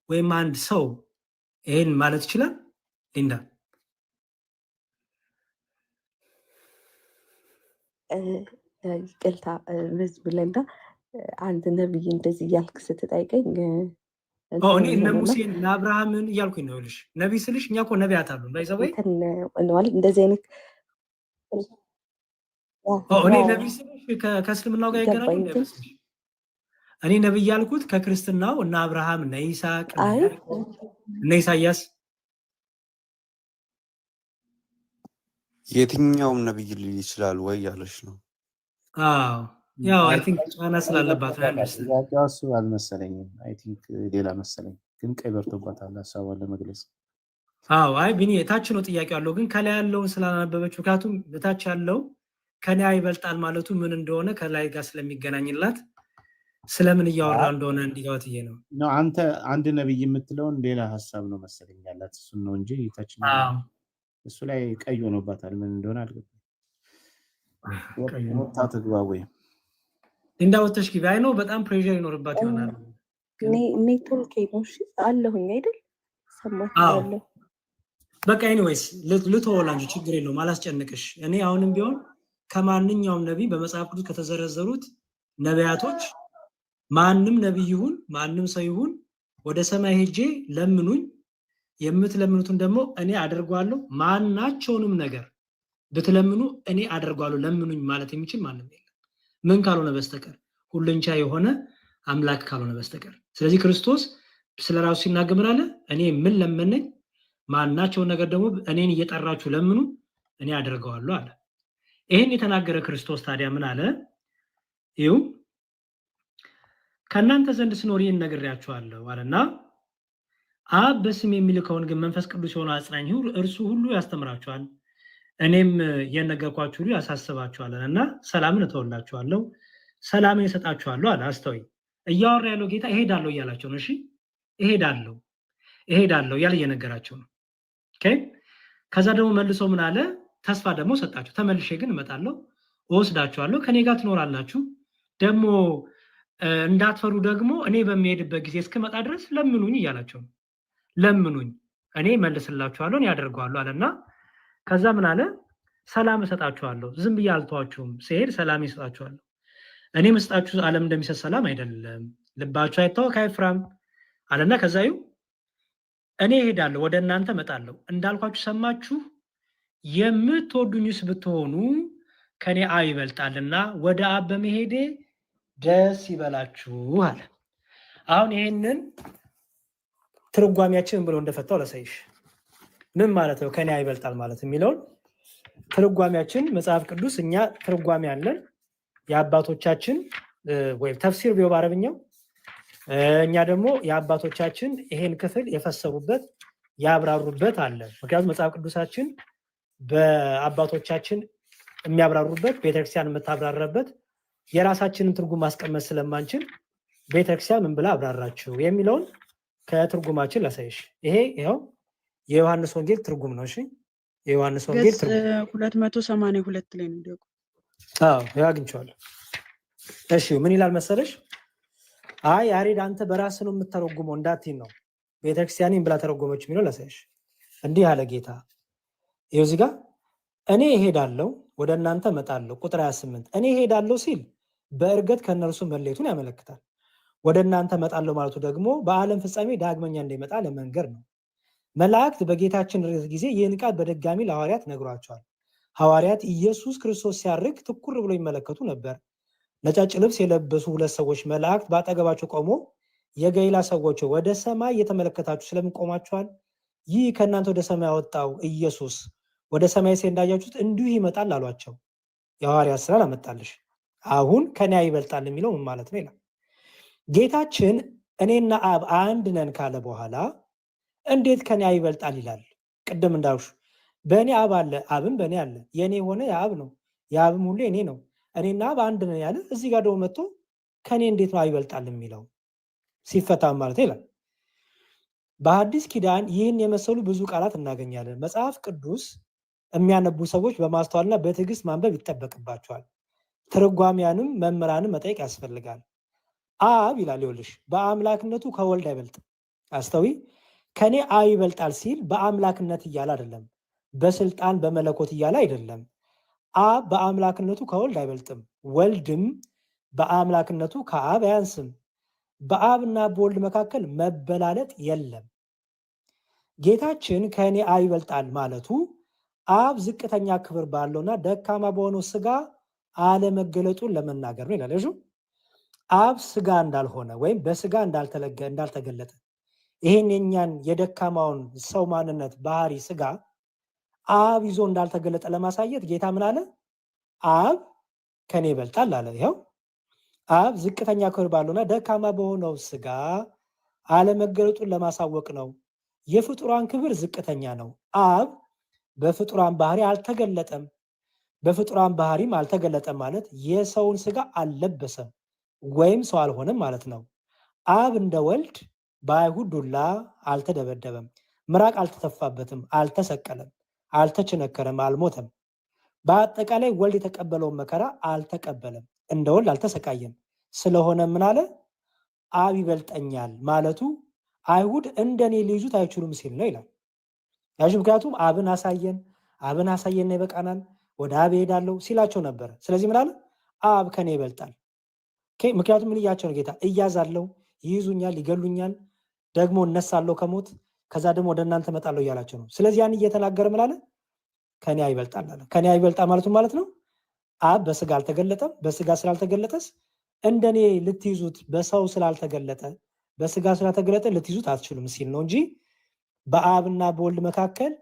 ወይም አንድ ሰው ይሄን ማለት ይችላል? ሊንዳ ይቅርታ ብለንዳ አንድ ነብይ እንደዚህ እያልክ ስትጠይቀኝ እኔ እነ ሙሴን እነ አብርሃምን እያልኩኝ ነው ልሽ ነቢይ ስልሽ እኛ እኮ ነቢያት አሉ ባይዘወይ እንደዚህ አይነት እኔ ነቢይ ስልሽ ከእስልምናው ጋር ይገናኙ እንዳይመስልሽ። እኔ ነቢይ ያልኩት ከክርስትናው እነ አብርሃም እነ ይስሐቅ እነ ኢሳያስ የትኛውም ነብይ ሊል ይችላል ወይ ያለሽ ነው? አዎ ያው አይ ቲንክ ጫና ስላለባት ጥያቄው እሱ አልመሰለኝም። አይ ቲንክ ሌላ መሰለኝ፣ ግን ቀይ በርቶባታል ሀሳቧን ለመግለጽ። አዎ አይ ቢኒ የታች ነው ጥያቄው ያለው፣ ግን ከላይ ያለውን ስላላነበበች፣ ምክንያቱም በታች ያለው ከኔ ይበልጣል ማለቱ ምን እንደሆነ ከላይ ጋር ስለሚገናኝላት ስለምን እያወራ እንደሆነ እንዲጋወት ይሄ ነው። አንተ አንድ ነብይ የምትለውን ሌላ ሀሳብ ነው መሰለኝ ያላት፣ እሱ ነው እንጂ ታች ነው እሱ ላይ ቀይ ሆኖባታል። ምን እንደሆነ አልገባኝም። ወጣ ተግባ ወይ እንዳወተሽ ግቢ አይ ነው በጣም ፕሬሸር ይኖርባት ይሆናል። ኔትወርክ ነው አለሁኝ አይደል? ሰማችኋለሁ። በቃ ኤኒዌይስ ልትወላ እንጂ ችግር የለውም አላስጨንቅሽ። እኔ አሁንም ቢሆን ከማንኛውም ነቢይ በመጽሐፍ ቅዱስ ከተዘረዘሩት ነቢያቶች ማንም ነቢይ ይሁን ማንም ሰው ይሁን ወደ ሰማይ ሄጄ ለምኑኝ የምትለምኑትን ደግሞ እኔ አደርጓለሁ፣ ማናቸውንም ነገር ብትለምኑ እኔ አደርጓለሁ ለምኑኝ ማለት የሚችል ማንም የለም፣ ምን ካልሆነ በስተቀር ሁሉን ቻይ የሆነ አምላክ ካልሆነ በስተቀር። ስለዚህ ክርስቶስ ስለራሱ ሲናገር ምን አለ? እኔ ምን ለምነኝ ማናቸውን ነገር ደግሞ እኔን እየጠራችሁ ለምኑ እኔ አደርገዋለሁ አለ። ይሄን የተናገረ ክርስቶስ ታዲያ ምን አለ? ይኸው ከእናንተ ዘንድ ስኖር ይህን ነግሬያችኋለሁ አለና አብ በስም የሚልከውን ግን መንፈስ ቅዱስ የሆነ አጽናኝ እርሱ ሁሉ ያስተምራችኋል፣ እኔም የነገርኳችሁ ሁሉ ያሳስባችኋል እና ሰላምን እተውላችኋለሁ፣ ሰላምን እሰጣችኋለሁ አለ። አስተውይ፣ እያወራ ያለው ጌታ እሄዳለሁ እያላቸው ነው። እሺ እሄዳለሁ እያለ እየነገራቸው ነው። ኦኬ። ከዛ ደግሞ መልሶ ምን አለ? ተስፋ ደግሞ ሰጣቸው። ተመልሼ ግን እመጣለሁ፣ እወስዳችኋለሁ፣ ከኔ ጋር ትኖራላችሁ፣ ደግሞ እንዳትፈሩ ደግሞ እኔ በሚሄድበት ጊዜ እስክመጣ ድረስ ለምኑኝ እያላቸው ነው። ለምኑኝ እኔ መልስላችኋለሁ፣ እኔ ያደርገዋለሁ አለና ከዛ ምን አለ? ሰላም እሰጣችኋለሁ፣ ዝም ብዬ አልተዋችሁም፣ ስሄድ ሰላም እሰጣችኋለሁ። እኔ መስጣችሁ ዓለም እንደሚሰጥ ሰላም አይደለም፣ ልባችሁ አይታወክ አይፍራም አለና ከዛዩ እኔ እሄዳለሁ፣ ወደ እናንተ እመጣለሁ፣ እንዳልኳችሁ ሰማችሁ፣ የምትወዱኝስ ብትሆኑ ከኔ አብ ይበልጣልና ወደ አብ በመሄዴ ደስ ይበላችሁ አለ። አሁን ይሄንን ትርጓሜያችን ብሎ እንደፈታው ለሰይሽ ምን ማለት ነው? ከኔ ይበልጣል ማለት የሚለውን ትርጓሜያችን መጽሐፍ ቅዱስ እኛ ትርጓሜ አለን የአባቶቻችን ወይም ተፍሲር ቢሆን በአረብኛው፣ እኛ ደግሞ የአባቶቻችን ይሄን ክፍል የፈሰሩበት ያብራሩበት አለ። ምክንያቱም መጽሐፍ ቅዱሳችን በአባቶቻችን የሚያብራሩበት ቤተክርስቲያን የምታብራራበት የራሳችንን ትርጉም ማስቀመጥ ስለማንችል ቤተክርስቲያን ምን ብላ አብራራችሁ የሚለውን ከትርጉማችን ላሳይሽ። ይሄ ይኸው የዮሐንስ ወንጌል ትርጉም ነው። እሺ የዮሐንስ ወንጌል ትርጉም 282 ላይ ነው ደግሞ። ያው አግኝቼዋለሁ። እሺ ምን ይላል መሰለሽ? አይ ያሬድ አንተ በራስህ ነው የምትተረጉመው እንዳትይ ነው ቤተክርስቲያንን ብላ ተረጎመች የሚለው ላሳይሽ። እንዲህ አለ ጌታ። ይኸው እዚህ ጋር እኔ እሄዳለሁ ወደ እናንተ እመጣለሁ። ቁጥር 28 እኔ እሄዳለሁ ሲል በእርግጥ ከነርሱ መለየቱን ያመለክታል። ወደ እናንተ እመጣለሁ ማለቱ ደግሞ በዓለም ፍጻሜ ዳግመኛ እንደሚመጣ ለመንገር ነው። መላእክት በጌታችን ርዕስ ጊዜ ይህን ቃል በድጋሚ ለሐዋርያት ነግሯቸዋል። ሐዋርያት ኢየሱስ ክርስቶስ ሲያርግ ትኩር ብሎ ይመለከቱ ነበር። ነጫጭ ልብስ የለበሱ ሁለት ሰዎች መላእክት በአጠገባቸው ቆሞ የገሊላ ሰዎች ወደ ሰማይ እየተመለከታችሁ ስለምን ቆማችኋል? ይህ ከእናንተ ወደ ሰማይ ያወጣው ኢየሱስ ወደ ሰማይ ሲሄድ እንዳያችሁት እንዲሁ ይመጣል አሏቸው። የሐዋርያት ሥራ አመጣልሽ። አሁን ከኔ ይበልጣል የሚለው ምን ማለት ነው ይላል። ጌታችን እኔና አብ አንድ ነን ካለ በኋላ እንዴት ከኔ ይበልጣል ይላል? ቅድም እንዳልኩሽ በእኔ አብ አለ፣ አብም በእኔ አለ። የእኔ የሆነ የአብ ነው፣ የአብም ሁሉ የኔ ነው። እኔና አብ አንድ ነን ያለ እዚህ ጋር ደግሞ መጥቶ ከኔ እንዴት ነው ይበልጣል የሚለው ሲፈታ ማለት ይላል። በአዲስ ኪዳን ይህን የመሰሉ ብዙ ቃላት እናገኛለን። መጽሐፍ ቅዱስ የሚያነቡ ሰዎች በማስተዋልና በትዕግስት ማንበብ ይጠበቅባቸዋል። ትርጓሚያንም መምህራንም መጠየቅ ያስፈልጋል። አብ ይላል ይኸውልሽ በአምላክነቱ ከወልድ አይበልጥም። አስተዊ ከኔ አብ ይበልጣል ሲል በአምላክነት እያለ አይደለም፣ በስልጣን በመለኮት እያለ አይደለም። አብ በአምላክነቱ ከወልድ አይበልጥም፣ ወልድም በአምላክነቱ ከአብ አያንስም። በአብና በወልድ መካከል መበላለጥ የለም። ጌታችን ከኔ አብ ይበልጣል ማለቱ አብ ዝቅተኛ ክብር ባለውና ደካማ በሆነው ስጋ አለመገለጡን ለመናገር ነው ይላል። አብ ስጋ እንዳልሆነ ወይም በስጋ እንዳልተገለጠ ይሄን የኛን የደካማውን ሰው ማንነት ባህሪ ስጋ አብ ይዞ እንዳልተገለጠ ለማሳየት ጌታ ምን አለ? አብ ከኔ ይበልጣል አለ። ይኸው አብ ዝቅተኛ ክብር ባለውና ደካማ በሆነው ስጋ አለመገለጡን ለማሳወቅ ነው። የፍጡራን ክብር ዝቅተኛ ነው። አብ በፍጡራን ባህሪ አልተገለጠም። በፍጡራን ባህሪም አልተገለጠም ማለት የሰውን ስጋ አልለበሰም ወይም ሰው አልሆነም ማለት ነው። አብ እንደ ወልድ በአይሁድ ዱላ አልተደበደበም፣ ምራቅ አልተተፋበትም፣ አልተሰቀለም፣ አልተቸነከረም፣ አልሞተም። በአጠቃላይ ወልድ የተቀበለውን መከራ አልተቀበለም፣ እንደ ወልድ አልተሰቃየም። ስለሆነ ምን አለ? አብ ይበልጠኛል ማለቱ አይሁድ እንደኔ ሊይዙት አይችሉም ሲል ነው ይላል። ምክንያቱም አብን አሳየን ይበቃናል፣ ወደ አብ እሄዳለሁ ሲላቸው ነበረ። ስለዚህ ምን አለ? አብ ከኔ ይበልጣል። ምክንያቱም ምን እያቸው ነው ጌታ? እያዛለሁ፣ ይይዙኛል፣ ይገሉኛል፣ ደግሞ እነሳለሁ ከሞት፣ ከዛ ደግሞ ወደ እናንተ እመጣለሁ እያላቸው ነው። ስለዚህ ያን እየተናገረ ምን አለ? ከኔ ይበልጣል አለ። ከኔ ይበልጣል ማለቱ ማለት ነው አብ በስጋ አልተገለጠም። በስጋ ስላልተገለጠስ እንደኔ ልትይዙት በሰው ስላልተገለጠ በስጋ ስላልተገለጠ ልትይዙት አትችሉም ሲል ነው እንጂ በአብና በወልድ መካከል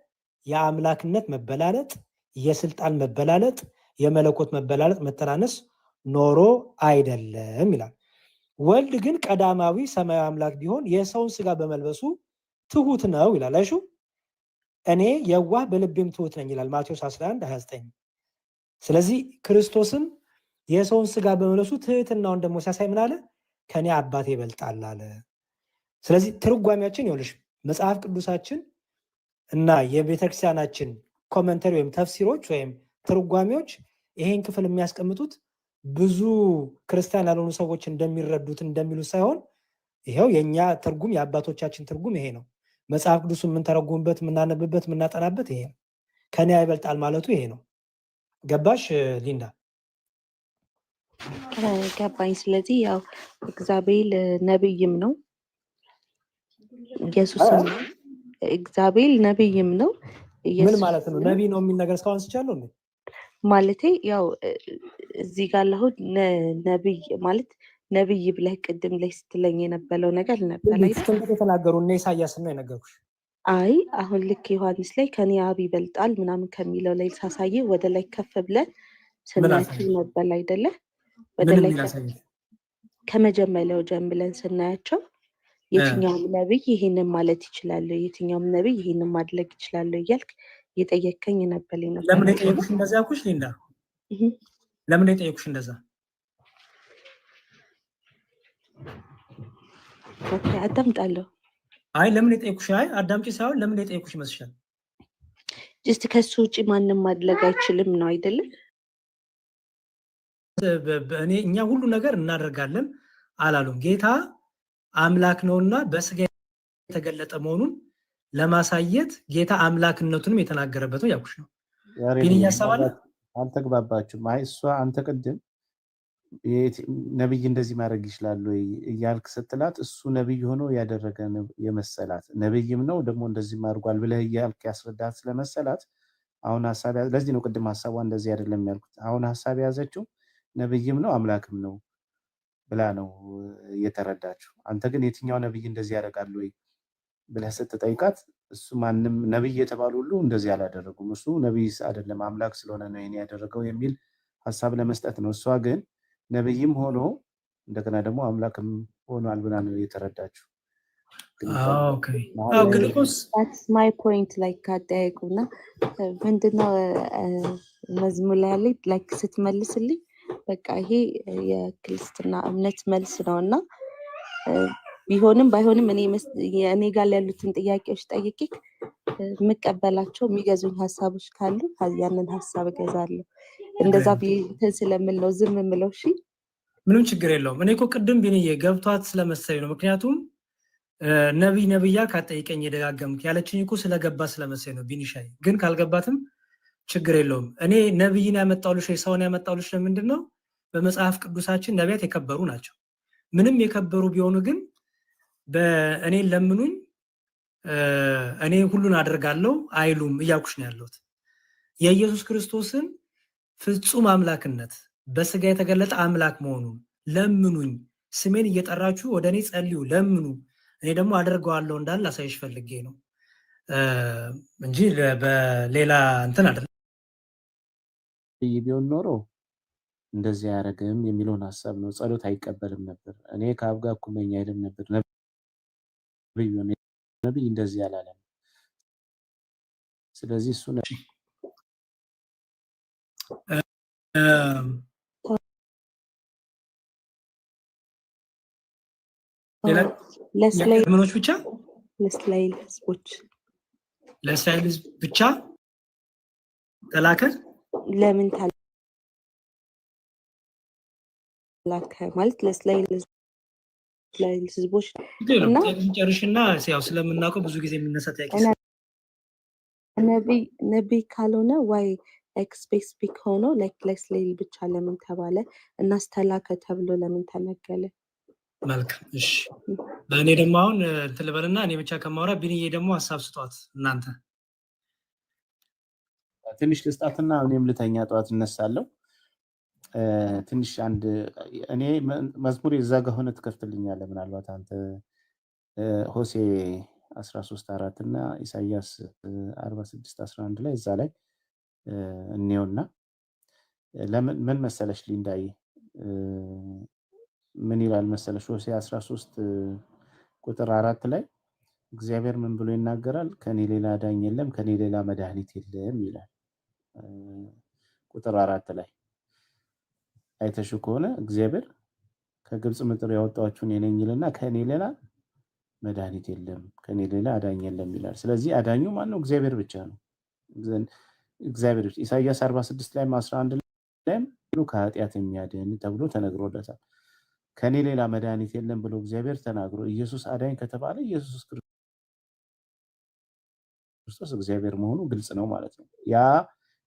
የአምላክነት መበላለጥ፣ የስልጣን መበላለጥ፣ የመለኮት መበላለጥ መተናነስ ኖሮ አይደለም ይላል። ወልድ ግን ቀዳማዊ ሰማያዊ አምላክ ቢሆን የሰውን ስጋ በመልበሱ ትሁት ነው ይላል። አይሹ እኔ የዋህ በልቤም ትሁት ነኝ ይላል ማቴዎስ 11:29። ስለዚህ ክርስቶስም የሰውን ስጋ በመልበሱ ትህትናውን ደግሞ ሲያሳይ ምን አለ? ከኔ አባቴ ይበልጣል አለ። ስለዚህ ትርጓሜያችን ይኸውልሽ መጽሐፍ ቅዱሳችን እና የቤተክርስቲያናችን ኮመንተሪ ወይም ተፍሲሮች ወይም ትርጓሜዎች ይሄን ክፍል የሚያስቀምጡት ብዙ ክርስቲያን ያልሆኑ ሰዎች እንደሚረዱት እንደሚሉት ሳይሆን ይሄው የኛ ትርጉም የአባቶቻችን ትርጉም ይሄ ነው። መጽሐፍ ቅዱስን የምንተረጉምበት የምናነብበት የምናጠናበት ይሄ ነው። ከኔ ይበልጣል ማለቱ ይሄ ነው። ገባሽ ሊንዳ? ገባኝ። ስለዚህ ያው እግዚአብሔር ነብይም ነው ኢየሱስም ነው። እግዚአብሔር ነብይም ነው። ምን ማለት ነው? ነብይ ነው የሚል ነገር እስካሁን ስቻለሁ እንዴ? ማለቴ ያው እዚህ ጋር ለሁን ነብይ ማለት ነብይ ብለህ ቅድም ላይ ስትለኝ የነበረው ነገር ነበር ላይ ተናገሩ እና ኢሳያስ ነው የነገርኩሽ። አይ አሁን ልክ ዮሐንስ ላይ ከኔ አብ ይበልጣል ምናምን ከሚለው ላይ ሳሳይ ወደ ላይ ከፍ ብለን ስናያቸው ነበር አይደለ? ወደ ላይ ከመጀመሪያው ጀምረን ስናያቸው የትኛውም ነብይ ይሄንን ማለት ይችላል፣ የትኛውም ነብይ ይሄንን ማድረግ ይችላል እያልክ እየጠየከኝ ነበር ነበር። ለምን የጠየኩሽ እንደዛ ያልኩሽ ሊንዳ? ለምን የጠየኩሽ እንደዛ? ኦኬ አዳምጣለሁ። አይ ለምን የጠየኩሽ? አይ አዳምጪ ሳይሆን ለምን የጠየኩሽ ይመስልሻል? ጀስት ከሱ ውጪ ማንንም ማድረግ አይችልም ነው አይደለም? እኛ ሁሉ ነገር እናደርጋለን አላሉም። ጌታ አምላክ ነውና በስጋ የተገለጠ መሆኑን ለማሳየት ጌታ አምላክነቱንም የተናገረበት ነው ያልኩሽ ነው። ግን እያሰባለ አልተግባባችሁም። አይ እሷ አንተ ቅድም ነብይ እንደዚህ ማድረግ ይችላል ወይ እያልክ ስትላት እሱ ነብይ ሆኖ ያደረገ የመሰላት ነብይም ነው ደግሞ እንደዚህ ማድርጓል ብለህ እያልክ ያስረዳት ስለመሰላት አሁን ሐሳብ ለዚህ ነው ቅድም ሐሳቧ እንደዚህ አይደለም ያልኩት። አሁን ሐሳብ ያዘችው ነብይም ነው አምላክም ነው ብላ ነው እየተረዳችው። አንተ ግን የትኛው ነብይ እንደዚህ ያደርጋል ወይ ብለህ ስትጠይቃት እሱ ማንም ነብይ የተባሉ ሁሉ እንደዚህ አላደረጉም፣ እሱ ነብይ አይደለም አምላክ ስለሆነ ነው ይሄን ያደረገው የሚል ሐሳብ ለመስጠት ነው። እሷ ግን ነብይም ሆኖ እንደገና ደግሞ አምላክም ሆኗል ብላ ነው የተረዳችው። ኦኬ አው ግሉኮስ that's my point like አጠያይቁና ምንድነው መዝሙር ላይ like ስትመልስልኝ በቃ ይሄ የክርስትና እምነት መልስ ነውና ቢሆንም ባይሆንም እኔ ጋር ያሉትን ጥያቄዎች ጠይቄ የምቀበላቸው የሚገዙኝ ሐሳቦች ካሉ ያንን ሐሳብ እገዛለሁ። እንደዛ ቢሆን ስለምል ነው ዝም የምለው። እሺ ምንም ችግር የለውም። እኔ እኮ ቅድም ቢንዬ ገብቷት ስለመሰለኝ ነው። ምክንያቱም ነቢይ ነብያ ካጠይቀኝ የደጋገምክ ያለችኝ እኮ ስለገባ ስለመሰለኝ ነው ቢኒሻይ። ግን ካልገባትም ችግር የለውም። እኔ ነቢይን ያመጣሁልሽ ሰውን ያመጣሁልሽ ለምንድን ነው? በመጽሐፍ ቅዱሳችን ነቢያት የከበሩ ናቸው። ምንም የከበሩ ቢሆኑ ግን በእኔን ለምኑኝ እኔ ሁሉን አደርጋለሁ አይሉም እያልኩሽ ነው ያለሁት። የኢየሱስ ክርስቶስን ፍጹም አምላክነት በስጋ የተገለጠ አምላክ መሆኑን ለምኑኝ፣ ስሜን እየጠራችሁ ወደ እኔ ጸልዩ፣ ለምኑ፣ እኔ ደግሞ አደርገዋለሁ እንዳል ላሳይሽ ፈልጌ ነው እንጂ በሌላ እንትን አይደለም። ቢሆን ኖሮ እንደዚህ አያደርግም የሚለውን ሀሳብ ነው። ጸሎት አይቀበልም ነበር። እኔ ከአብ ጋር እኩል ነኝ አይልም ነበር። ነቢይ እንደዚህ አላለም። ስለዚህ እሱ ምኖች ብቻ ለእስራኤል ህዝቦች ብቻ ተላከ። ለምን ተላከ ማለት ለእስራኤል ህዝቦች እና ጨርሽና ያው ስለምናውቀው ብዙ ጊዜ የሚነሳ ጥያቄ ነቢይ ካልሆነ ዋይ ላይክ ስፔሲፊክ ሆኖ ላይክ ለእስራኤል ብቻ ለምን ተባለ? እናስ ተላከ ተብሎ ለምን ተነገለ? መልካም እሺ። እኔ ደግሞ አሁን እንትን ልበልና እኔ ብቻ ከማውራ ቢኒዬ ደግሞ ሀሳብ ስጧት። እናንተ ትንሽ ልስጣትና እኔም ልተኛ ጠዋት እነሳለሁ። ትንሽ አንድ እኔ መዝሙር የዛ ጋር ሆነ ትከፍትልኛለህ ምናልባት አንተ ሆሴ 13:4 እና ኢሳይያስ 46:11 ላይ እዛ ላይ እኔውና ምን መሰለሽ ሊንዳይ ምን ይላል መሰለሽ ሆሴ 13:4 ላይ እግዚአብሔር ምን ብሎ ይናገራል? ከኔ ሌላ ዳኝ የለም፣ ከኔ ሌላ መድኃኒት የለም ይላል። ቁጥር 4 ላይ አይተሽ ከሆነ እግዚአብሔር ከግብጽ ምድር ያወጣችሁን እኔ ነኝ ይልና ከኔ ሌላ መድኃኒት የለም፣ ከኔ ሌላ አዳኝ የለም ይላል። ስለዚህ አዳኙ ማን ነው? እግዚአብሔር ብቻ ነው። እግዚአብሔር ኢሳይያስ 46 ላይ 11 ላይ ከኃጢአት የሚያድን ተብሎ ተነግሮለታል። ከኔ ሌላ መድኃኒት የለም ብሎ እግዚአብሔር ተናግሮ ኢየሱስ አዳኝ ከተባለ ኢየሱስ ክርስቶስ እግዚአብሔር መሆኑ ግልጽ ነው ማለት ነው። ያ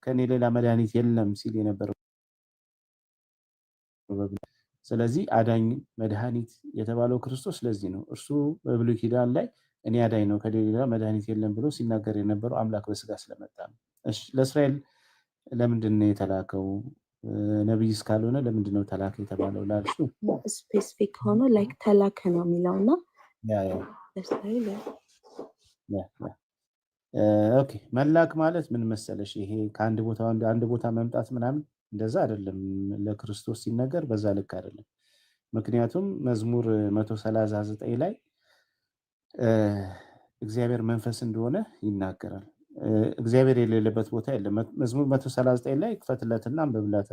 ከኔ ሌላ መድኃኒት የለም ሲል የነበረው ስለዚህ አዳኝ መድኃኒት የተባለው ክርስቶስ ለዚህ ነው። እርሱ በብሉይ ኪዳን ላይ እኔ አዳኝ ነው ከሌላ መድኃኒት የለም ብሎ ሲናገር የነበረው አምላክ በስጋ ስለመጣ ነው። እሺ ለእስራኤል ለምንድን ነው የተላከው? ነብይ እስካልሆነ ለምንድን ነው ተላከ የተባለው? ላልሹ ስፔሲፊክ ሆኖ ላይክ ተላከ ነው የሚለውና ለእስራኤል ኦኬ መላክ ማለት ምን መሰለሽ? ይሄ ከአንድ ቦታ አንድ ቦታ መምጣት ምናምን እንደዛ አይደለም። ለክርስቶስ ሲነገር በዛ ልክ አይደለም። ምክንያቱም መዝሙር 139 ላይ እግዚአብሔር መንፈስ እንደሆነ ይናገራል። እግዚአብሔር የሌለበት ቦታ የለም። መዝሙር 139 ላይ ክፈትለትና አንብብለት።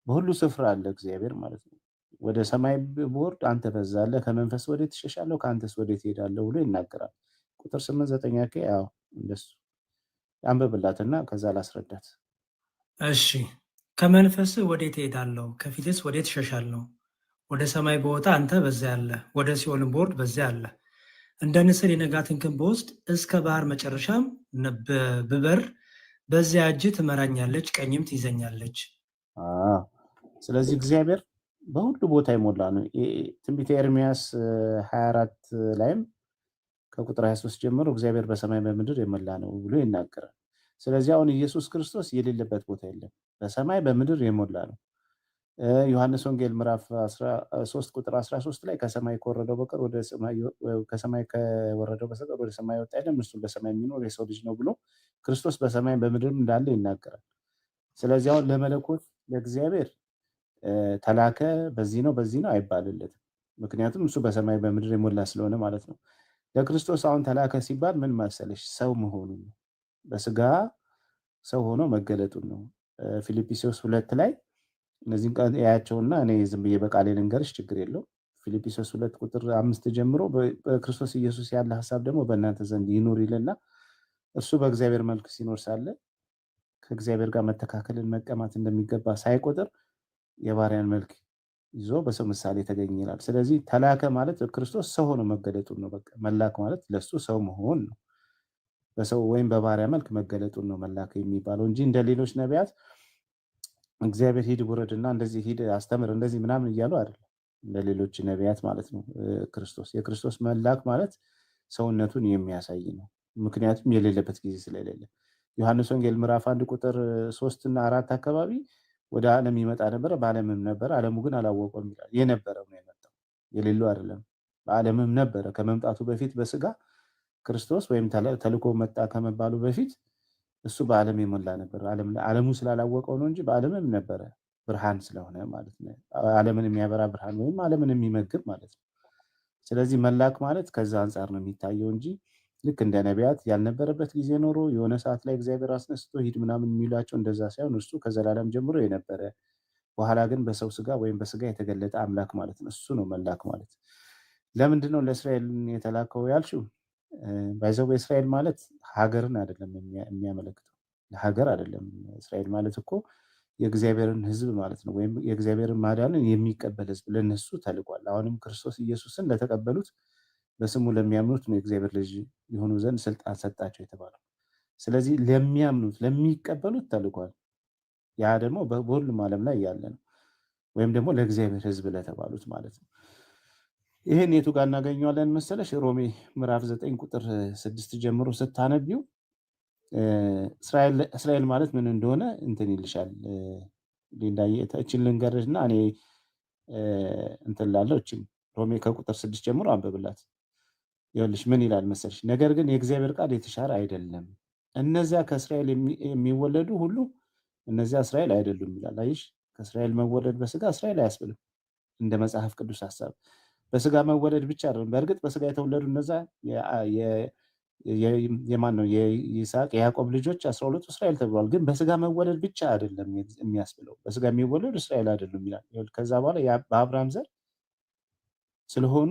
በሁሉ ስፍራ አለ እግዚአብሔር ማለት ነው። ወደ ሰማይ ብወርድ አንተ በዛለህ፣ ከመንፈስ ወዴት ትሸሻለሁ፣ ከአንተስ ወዴት እሄዳለሁ ብሎ ይናገራል። ቁጥር 8-9 ያው እንደሱ አንብብላትና ከዛ ላስረዳት። እሺ ከመንፈስ ወዴት እሄዳለሁ፣ ከፊትስ ወዴት እሸሻለሁ? ወደ ሰማይ በወጣ አንተ በዚያ አለ፣ ወደ ሲኦልም ብወርድ በዚያ አለ። እንደ ንስር የነጋትን ክንፍ ብወስድ እስከ ባህር መጨረሻም ብበር በዚያ እጅ ትመራኛለች፣ ቀኝም ትይዘኛለች። ስለዚህ እግዚአብሔር በሁሉ ቦታ የሞላ ነው። ትንቢተ ኤርምያስ 24 ላይም ከቁጥር 23 ጀምሮ እግዚአብሔር በሰማይ በምድር የሞላ ነው ብሎ ይናገራል። ስለዚህ አሁን ኢየሱስ ክርስቶስ የሌለበት ቦታ የለም፣ በሰማይ በምድር የሞላ ነው። ዮሐንስ ወንጌል ምዕራፍ 3 ቁጥር 13 ላይ ከሰማይ ከወረደው በቀር ወደ ሰማይ ከሰማይ ከወረደው በቀር ወደ ሰማይ ወጣ አይደለም፣ እርሱ በሰማይ የሚኖር የሰው ልጅ ነው ብሎ ክርስቶስ በሰማይ በምድር እንዳለ ይናገራል። ስለዚህ አሁን ለመለኮት ለእግዚአብሔር ተላከ በዚህ ነው አይባልለትም። ምክንያቱም እሱ በሰማይ በምድር የሞላ ስለሆነ ማለት ነው። ለክርስቶስ አሁን ተላከ ሲባል ምን መሰለሽ? ሰው መሆኑን ነው። በስጋ ሰው ሆኖ መገለጡን ነው። ፊልጵስዩስ 2 ላይ እነዚህን ቃል ያያቸውና እኔ ዝም ብዬ በቃሌ ልንገርሽ ችግር የለው። ፊልጵስዩስ 2 ቁጥር 5 ጀምሮ በክርስቶስ ኢየሱስ ያለ ሐሳብ ደግሞ በእናንተ ዘንድ ይኑር ይልና እርሱ በእግዚአብሔር መልክ ሲኖር ሳለ ከእግዚአብሔር ጋር መተካከልን መቀማት እንደሚገባ ሳይቆጥር የባሪያን መልክ ይዞ በሰው ምሳሌ ተገኘ ይላል። ስለዚህ ተላከ ማለት ክርስቶስ ሰው ሆኖ መገለጡን ነው። በቃ መላክ ማለት ለሱ ሰው መሆን ነው። በሰው ወይም በባሪያ መልክ መገለጡን ነው መላክ የሚባለው እንጂ እንደ ሌሎች ነቢያት እግዚአብሔር ሂድ ውረድና እንደዚህ ሂድ አስተምር እንደዚህ ምናምን እያሉ አይደለም። እንደ ሌሎች ነቢያት ማለት ነው። የክርስቶስ መላክ ማለት ሰውነቱን የሚያሳይ ነው። ምክንያቱም የሌለበት ጊዜ ስለሌለ ዮሐንስ ወንጌል ምዕራፍ 1 ቁጥር 3 እና 4 አካባቢ ወደ ዓለም ይመጣ ነበረ፣ በዓለምም ነበረ፣ ዓለሙ ግን አላወቀውም ይላል። የነበረው ነው የመጣው፣ የሌለው አይደለም። በዓለምም ነበረ። ከመምጣቱ በፊት በስጋ ክርስቶስ ወይም ተልኮ መጣ ከመባሉ በፊት እሱ በዓለም የሞላ ነበር። ዓለሙ ስላላወቀው ነው እንጂ በዓለምም ነበረ፣ ብርሃን ስለሆነ ማለት ነው። ዓለምን የሚያበራ ብርሃን ወይም ዓለምን የሚመግብ ማለት ነው። ስለዚህ መላክ ማለት ከዛ አንጻር ነው የሚታየው እንጂ ልክ እንደ ነቢያት ያልነበረበት ጊዜ ኖሮ የሆነ ሰዓት ላይ እግዚአብሔር አስነስቶ ሂድ ምናምን የሚላቸው እንደዛ ሳይሆን እርሱ ከዘላለም ጀምሮ የነበረ በኋላ ግን በሰው ስጋ ወይም በስጋ የተገለጠ አምላክ ማለት ነው። እሱ ነው መላክ ማለት። ለምንድን ነው ለእስራኤል የተላከው ያልሽው? ባይዘው እስራኤል ማለት ሀገርን አይደለም የሚያመለክተው፣ ለሀገር አይደለም። እስራኤል ማለት እኮ የእግዚአብሔርን ሕዝብ ማለት ነው፣ ወይም የእግዚአብሔርን ማዳንን የሚቀበል ሕዝብ ለነሱ ተልቋል። አሁንም ክርስቶስ ኢየሱስን ለተቀበሉት በስሙ ለሚያምኑት ነው የእግዚአብሔር ልጅ የሆኑ ዘንድ ስልጣን ሰጣቸው የተባለው። ስለዚህ ለሚያምኑት ለሚቀበሉት ተልቋል። ያ ደግሞ በሁሉም ዓለም ላይ ያለ ነው፣ ወይም ደግሞ ለእግዚአብሔር ሕዝብ ለተባሉት ማለት ነው። ይህን የቱ ጋር እናገኘዋለን መሰለሽ? ሮሜ ምዕራፍ 9 ቁጥር 6 ጀምሮ ስታነቢው እስራኤል ማለት ምን እንደሆነ እንትን ይልሻል። እችን ልንገርሽና እኔ እንትን ላለው እችን ሮሜ ከቁጥር 6 ጀምሮ አንብብላት። ይኸውልሽ ምን ይላል መሰለሽ? ነገር ግን የእግዚአብሔር ቃል የተሻረ አይደለም፣ እነዚያ ከእስራኤል የሚወለዱ ሁሉ እነዚያ እስራኤል አይደሉም ይላል። አይሽ ከእስራኤል መወለድ በስጋ እስራኤል አያስብልም እንደ መጽሐፍ ቅዱስ ሐሳብ። በስጋ መወለድ ብቻ አይደለም። በእርግጥ በስጋ የተወለዱ እነዛ የማን ነው? የይስሐቅ የያዕቆብ ልጆች 12 እስራኤል ተብሏል። ግን በስጋ መወለድ ብቻ አይደለም የሚያስብለው፣ በስጋ የሚወለዱ እስራኤል አይደሉም ይላል። ከዛ በኋላ በአብርሃም ዘር ስለሆኑ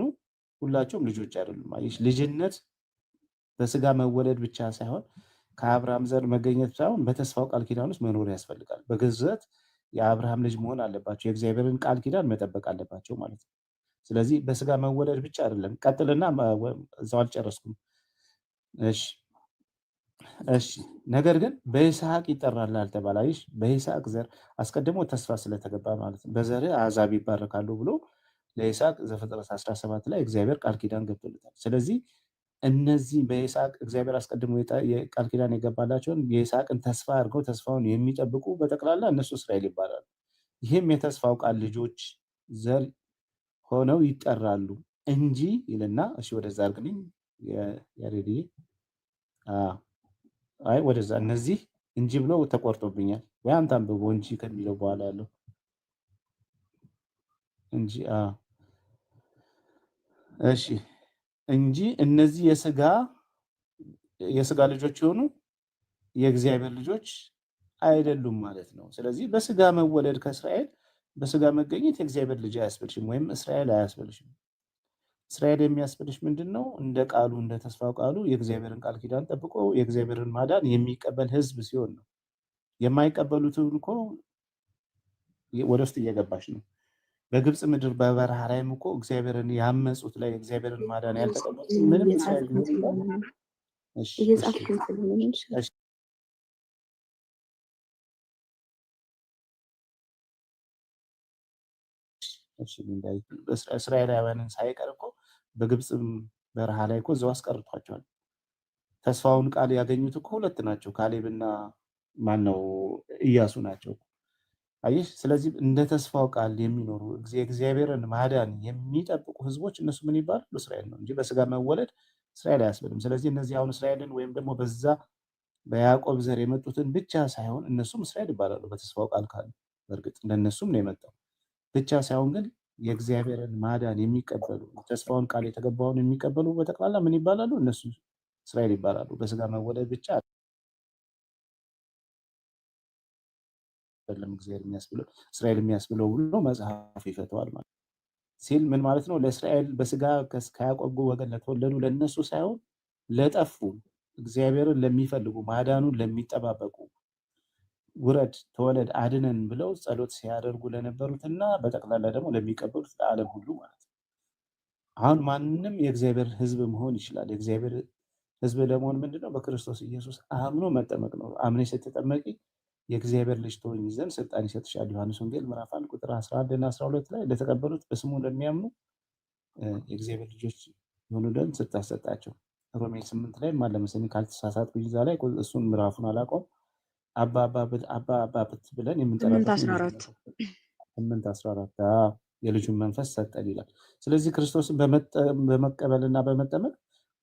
ሁላቸውም ልጆች አይደሉም። አይሽ ልጅነት በስጋ መወለድ ብቻ ሳይሆን ከአብርሃም ዘር መገኘት ሳይሆን በተስፋው ቃል ኪዳን ውስጥ መኖር ያስፈልጋል። በግዝረት የአብርሃም ልጅ መሆን አለባቸው። የእግዚአብሔርን ቃል ኪዳን መጠበቅ አለባቸው ማለት ነው። ስለዚህ በስጋ መወለድ ብቻ አይደለም። ቀጥልና እዛው አልጨረስኩም። እሺ ነገር ግን በይስሐቅ ይጠራል አልተባለ? አይሽ በይስሐቅ ዘር አስቀድሞ ተስፋ ስለተገባ ማለት ነው። በዘር አሕዛብ ይባረካሉ ብሎ ለይስሐቅ ዘፍጥረት 17 ላይ እግዚአብሔር ቃል ኪዳን ገብቶለታል። ስለዚህ እነዚህ በይስሐቅ እግዚአብሔር አስቀድሞ ቃል ኪዳን የገባላቸውን የይስሐቅን ተስፋ አድርገው ተስፋውን የሚጠብቁ በጠቅላላ እነሱ እስራኤል ይባላሉ። ይህም የተስፋው ቃል ልጆች ዘር ሆነው ይጠራሉ እንጂ ይልና፣ እሺ ወደዛ አድርግልኝ ያሬድዬ። አይ ወደዛ፣ እነዚህ እንጂ ብሎ ተቆርጦብኛል። ወይ አንተ አንብቦ እንጂ ከሚለው በኋላ ያለው እንጂ እሺ እንጂ እነዚህ የስጋ ልጆች የሆኑ የእግዚአብሔር ልጆች አይደሉም ማለት ነው። ስለዚህ በስጋ መወለድ ከእስራኤል በስጋ መገኘት የእግዚአብሔር ልጅ አያስብልሽም፣ ወይም እስራኤል አያስብልሽም። እስራኤል የሚያስብልሽ ምንድን ነው? እንደ ቃሉ እንደ ተስፋው ቃሉ የእግዚአብሔርን ቃል ኪዳን ጠብቆ የእግዚአብሔርን ማዳን የሚቀበል ሕዝብ ሲሆን ነው። የማይቀበሉትን እኮ ወደ ውስጥ እየገባሽ ነው። በግብፅ ምድር በበረሃ ላይም እኮ እግዚአብሔርን ያመፁት ላይ እግዚአብሔርን ማዳን ያልተቀበሉት ምንም እስራኤል እስራኤላውያንን ሳይቀር እኮ በግብፅም በረሃ ላይ እኮ እዛው አስቀርቷቸዋል። ተስፋውን ቃል ያገኙት እኮ ሁለት ናቸው፣ ካሌብና ማነው ኢያሱ ናቸው። አየሽ። ስለዚህ እንደ ተስፋው ቃል የሚኖሩ የእግዚአብሔርን ማዳን የሚጠብቁ ህዝቦች እነሱ ምን ይባላሉ? እስራኤል ነው እንጂ በስጋ መወለድ እስራኤል አያስብልም። ስለዚህ እነዚህ አሁን እስራኤልን ወይም ደግሞ በዛ በያዕቆብ ዘር የመጡትን ብቻ ሳይሆን እነሱም እስራኤል ይባላሉ በተስፋው ቃል ካሉ። በእርግጥ ለእነሱም ነው የመጣው ብቻ ሳይሆን ግን የእግዚአብሔርን ማዳን የሚቀበሉ ተስፋውን ቃል የተገባውን የሚቀበሉ በጠቅላላ ምን ይባላሉ? እነሱ እስራኤል ይባላሉ። በስጋ መወለድ ብቻ አይደለም እግዚአብሔር የሚያስብለው እስራኤል የሚያስብለው ብሎ መጽሐፍ ይፈተዋል ማለት ሲል ምን ማለት ነው? ለእስራኤል በስጋ ከያዕቆብ ወገን ለተወለዱ ለነሱ ሳይሆን ለጠፉ እግዚአብሔርን ለሚፈልጉ ማዳኑን ለሚጠባበቁ ውረድ ተወለድ አድነን ብለው ጸሎት ሲያደርጉ ለነበሩትና በጠቅላላ ደግሞ ለሚቀበሉት ለዓለም ሁሉ ማለት ነው። አሁን ማንም የእግዚአብሔር ሕዝብ መሆን ይችላል። የእግዚአብሔር ሕዝብ ለመሆን ምንድነው? በክርስቶስ ኢየሱስ አምኖ መጠመቅ ነው። አምነሽ ስትጠመቂ የእግዚአብሔር ልጅ ትሆኚ ዘንድ ስልጣን ይሰጥሻል። ዮሐንስ ወንጌል ምዕራፍ 1 ቁጥር 11 እና 12 ላይ ለተቀበሉት በስሙ ለሚያምኑ የእግዚአብሔር ልጆች የሆኑ ዘንድ ስልጣን ሰጣቸው። ሮሜ 8 ላይ ማለ መሰለኝ ካልተሳሳትኩ እዛ ላይ እሱን ምዕራፉን አላውቀውም። አባ ብለን የምንጠራበት 8:14 የልጁን መንፈስ ሰጠን ይላል። ስለዚህ ክርስቶስን በመቀበልና በመጠመቅ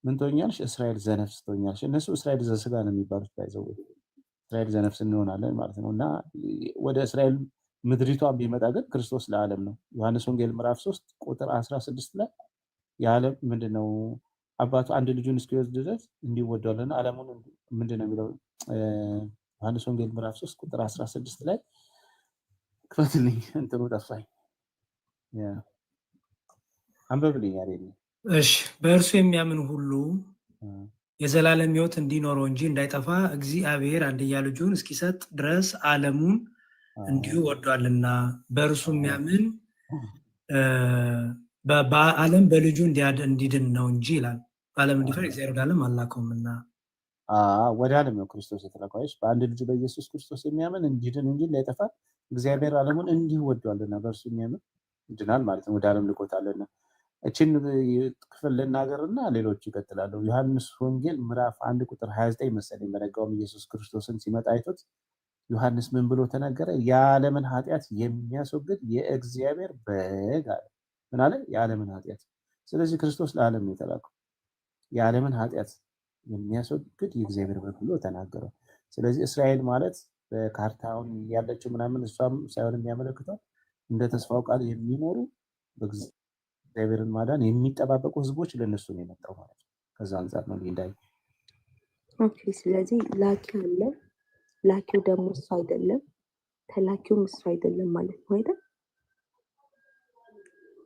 ምን ትሆኛለሽ? እስራኤል ዘነፍስ ትሆኛለሽ። እነሱ እስራኤል ዘስጋ ነው የሚባሉት። ባይዘው እስራኤል ዘነፍስ እንሆናለን ማለት ነው። እና ወደ እስራኤል ምድሪቷን ቢመጣ ግን ክርስቶስ ለዓለም ነው። ዮሐንስ ወንጌል ምዕራፍ 3 ቁጥር 16 ላይ የዓለም ምንድነው አባቱ አንድ ልጁን እስኪወስድ ድረስ እንዲወደዋልና ዓለሙን ምንድነው የሚለው ዮሐንስ ወንጌል ምዕራፍ 3 ቁጥር 16 ላይ ክፈትልኝ፣ እንትኑ ጠፋኝ። አንብብልኝ አይደል? እሺ። በእርሱ የሚያምን ሁሉ የዘላለም ሕይወት እንዲኖረው እንጂ እንዳይጠፋ እግዚአብሔር አንድያ ልጁን እስኪሰጥ ድረስ ዓለሙን እንዲሁ ወዷልና በእርሱ የሚያምን በዓለም በልጁ እንዲድን ነው እንጂ ይላል። በዓለም እንዲፈርድ እግዚአብሔር ወደ ዓለም አላከውምና። ወደ ዓለም ነው ክርስቶስ የተላከው። በአንድ ልጁ በኢየሱስ ክርስቶስ የሚያምን እንዲድን እንጂ እንዳይጠፋ እግዚአብሔር ዓለሙን እንዲሁ ወዷልና በእርሱ የሚያምን ይድናል ማለት ነው። ወደ ዓለም ልኮታልና። እችን ክፍል ልናገርና ሌሎች ይቀጥላሉ። ዮሐንስ ወንጌል ምዕራፍ 1 ቁጥር 29 መሰለኝ። በነጋውም ኢየሱስ ክርስቶስን ሲመጣ አይቶት ዮሐንስ ምን ብሎ ተናገረ? የዓለምን ኃጢአት የሚያስወግድ የእግዚአብሔር በግ አለ። ምን አለ? የዓለምን ኃጢአት። ስለዚህ ክርስቶስ ለዓለም ነው የተላከው። የዓለምን ኃጢአት የሚያስወግድ የእግዚአብሔር በግ ብሎ ተናገረው። ስለዚህ እስራኤል ማለት በካርታውን ያለችው ምናምን እሷም ሳይሆን የሚያመለክተው እንደ ተስፋው ቃል የሚኖሩ እግዚአብሔርን ማዳን የሚጠባበቁ ህዝቦች ለነሱ ነው የመጣው ማለት ነው። ከዛ አንፃር ነው እንዳይ። ኦኬ። ስለዚህ ላኪ አለ፣ ላኪው ደግሞ እሱ አይደለም፣ ተላኪውም እሱ አይደለም ማለት ነው አይደል?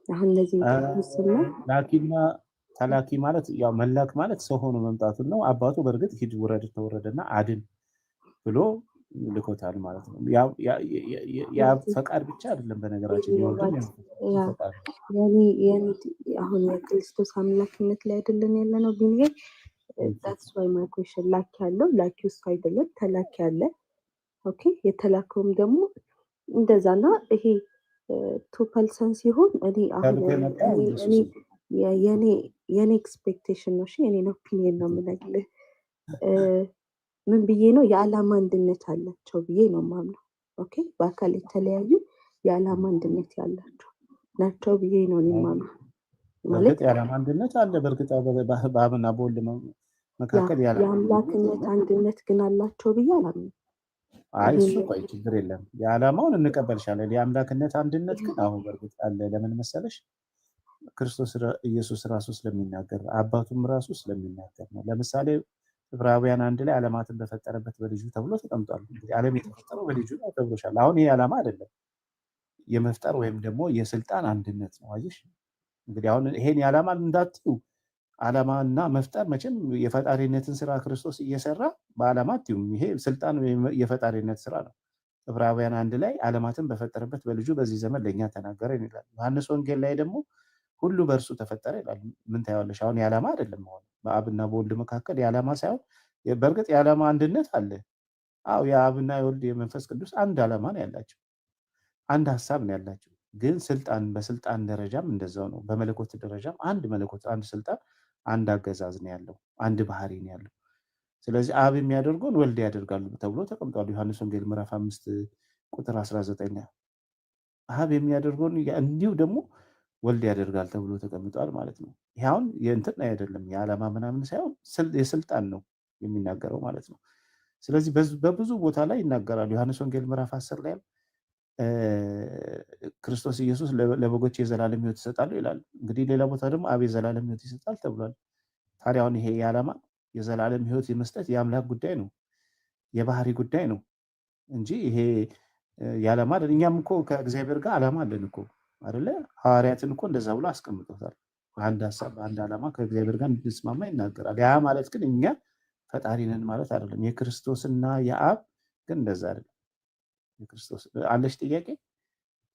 አሁን ለዚህ ላኪና ተላኪ ማለት ያው መላክ ማለት ሰው ሆኖ መምጣቱን ነው። አባቱ በእርግጥ ሂድ ውረድ ተወረደና አድን ብሎ ልኮታል ማለት ነው። ያ ፈቃድ ብቻ አይደለም በነገራችን ይወርዳል። አሁን የክርስቶስ አምላክነት ላይ አይደለም ያለ ነው ቢኔ that's why my question ላኪ ያለው ላኪው እሱ አይደለም፣ ተላኪ አለ። ኦኬ። የተላከውም ደግሞ እንደዛና ይሄ ቱ ፐርሰን ሲሆን የኔ ኤክስፔክቴሽን ነው። እሺ የኔ ኦፒኒየን ነው የምነግርህ። ምን ብዬ ነው የዓላማ አንድነት አላቸው ብዬ ነው ማምነው። ኦኬ። በአካል የተለያዩ የዓላማ አንድነት ያላቸው ናቸው ብዬ ነው ማምነው። ማለት የዓላማ አንድነት አለ በእርግጥ በአብና በወልድ መካከል የአምላክነት አንድነት ግን አላቸው ብዬ አላምንም። አይ እሱ ቆይ ችግር የለም። የዓላማውን እንቀበልሻለን። የአምላክነት አንድነት ግን አሁን በእርግጥ አለ። ለምን መሰለሽ? ክርስቶስ ኢየሱስ ራሱ ስለሚናገር አባቱም ራሱ ስለሚናገር ነው። ለምሳሌ ዕብራውያን 1 ላይ ዓለማትን በፈጠረበት በልጁ ተብሎ ተቀምጧል። እንግዲህ ዓለም የተፈጠረው በልጁ ነው ተብሎሻል። አሁን ይሄ ዓላማ አይደለም፣ የመፍጠር ወይም ደግሞ የስልጣን አንድነት ነው። አየሽ እንግዲህ አሁን ይሄን የዓላማ እንዳትዩ ዓላማና መፍጠር መቼም የፈጣሪነትን ስራ ክርስቶስ እየሰራ በዓላማ አትዩም። ይሄ ስልጣን የፈጣሪነት ስራ ነው። ዕብራውያን 1 ላይ ዓለማትን በፈጠረበት በልጁ በዚህ ዘመን ለእኛ ተናገረ ይላል። ዮሐንስ ወንጌል ላይ ደግሞ ሁሉ በእርሱ ተፈጠረ ይላል። ምን ታያለሽ? አሁን የዓላማ አይደለም። አሁን በአብና በወልድ መካከል የዓላማ ሳይሆን በእርግጥ የዓላማ አንድነት አለ። አዎ የአብና የወልድ የመንፈስ ቅዱስ አንድ ዓላማ ነው ያላቸው፣ አንድ ሀሳብ ነው ያላቸው። ግን በስልጣን ደረጃም እንደዛው ነው። በመለኮት ደረጃም አንድ መለኮት፣ አንድ ስልጣን፣ አንድ አገዛዝ ነው ያለው፣ አንድ ባህሪ ነው ያለው። ስለዚህ አብ የሚያደርገውን ወልድ ያደርጋሉ ተብሎ ተቀምጧል። ዮሐንስ ወንጌል ምዕራፍ 5 ቁጥር 19 አብ የሚያደርገውን እንዲሁ ደግሞ ወልድ ያደርጋል ተብሎ ተቀምጧል ማለት ነው። ይሄ አሁን የእንትን አይደለም፣ የዓላማ ምናምን ሳይሆን የስልጣን ነው የሚናገረው ማለት ነው። ስለዚህ በብዙ ቦታ ላይ ይናገራሉ። ዮሐንስ ወንጌል ምዕራፍ 10 ላይ ክርስቶስ ኢየሱስ ለበጎች የዘላለም ሕይወት ይሰጣሉ ይላል። እንግዲህ ሌላ ቦታ ደግሞ አብ የዘላለም ሕይወት ይሰጣል ተብሏል። ታዲያ አሁን ይሄ የዓላማ የዘላለም ሕይወት የመስጠት የአምላክ ጉዳይ ነው፣ የባህሪ ጉዳይ ነው እንጂ ይሄ የዓላማ አይደለም። እኛም እኮ ከእግዚአብሔር ጋር ዓላማ አለን እኮ አይደለ? ሐዋርያትን እኮ እንደዛ ብሎ አስቀምጦታል። በአንድ ሀሳብ በአንድ ዓላማ ከእግዚአብሔር ጋር እንድንስማማ ይናገራል። ያ ማለት ግን እኛ ፈጣሪ ነን ማለት አይደለም። የክርስቶስና የአብ ግን እንደዛ አይደለም። የክርስቶስ አለሽ ጥያቄ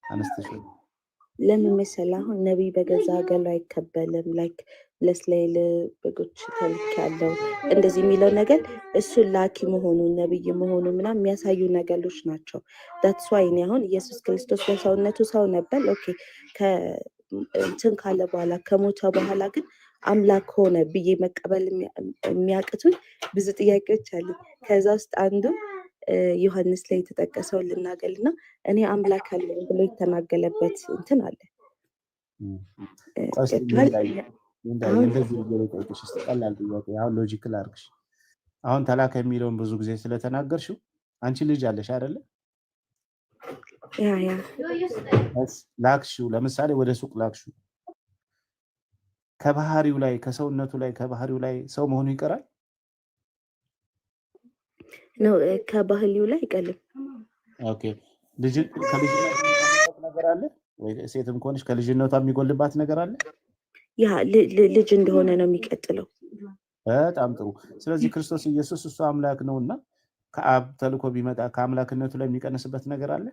አነስተሽ ለምን መሰለህ አሁን ነቢይ በገዛ ሀገሩ አይከበልም ላይክ ለእስራኤል በጎች ተልኬያለሁ እንደዚህ የሚለው ነገር እሱን ላኪ መሆኑን ነቢይ መሆኑን ምናምን የሚያሳዩ ነገሮች ናቸው። ዳትስ ዋይ እኔ አሁን ኢየሱስ ክርስቶስ በሰውነቱ ሰው ነበር ኦኬ እንትን ካለ በኋላ ከሞተ በኋላ ግን አምላክ ሆነ ብዬ መቀበል የሚያቅቱን ብዙ ጥያቄዎች አሉ። ከዛ ውስጥ አንዱ ዮሐንስ ላይ የተጠቀሰው ልናገልና እኔ አምላክ አለኝ ብሎ የተናገለበት እንትን አለ። አሁን ሎጂካል አድርግሽ አሁን ተላከ የሚለውን ብዙ ጊዜ ስለተናገርሽው አንቺ ልጅ አለሽ አይደለ? ያ ላክሽው ለምሳሌ ወደ ሱቅ ላክሽው ከባህሪው ላይ ከሰውነቱ ላይ ከባህሪው ላይ ሰው መሆኑ ይቀራል ነው ከባህሪው ላይ አይቀርም። ኦኬ ልጅ ከልጅነቱ ነገር አለ ወይ ሴትም ከሆነች ከልጅነቷ የሚጎልባት ነገር አለ? ያ ልጅ እንደሆነ ነው የሚቀጥለው። በጣም ጥሩ። ስለዚህ ክርስቶስ ኢየሱስ እሱ አምላክ ነውና ከአብ ተልኮ ቢመጣ ከአምላክነቱ ላይ የሚቀንስበት ነገር አለ?